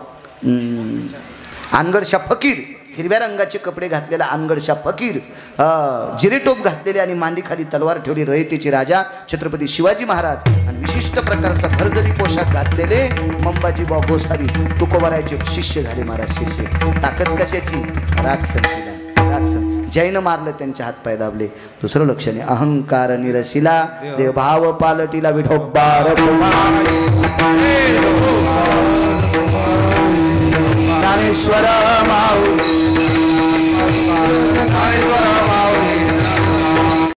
अनगडशा फकीर, हिरव्या रंगाचे कपडे घातलेला अनगडशा फकीर, जिरेटोप घातलेले आणि मांडीखाली तलवार ठेवली रयतेचे राजा छत्रपती शिवाजी महाराज, आणि विशिष्ट प्रकारचा भरजरी पोशाख घातलेले मंबाजीबुवा गोसावी तुकोबरायचे शिष्य झाले. महाराज शिष्य. ताकद कशाची? रागसन केला, रागसन. जैन मारलं, त्यांच्या हातपाय दाबले. दुसरं लक्षणे अहंकार निरशिला, देवभाव पालटीला, विठोबार ज्ञानेश्वर माऊ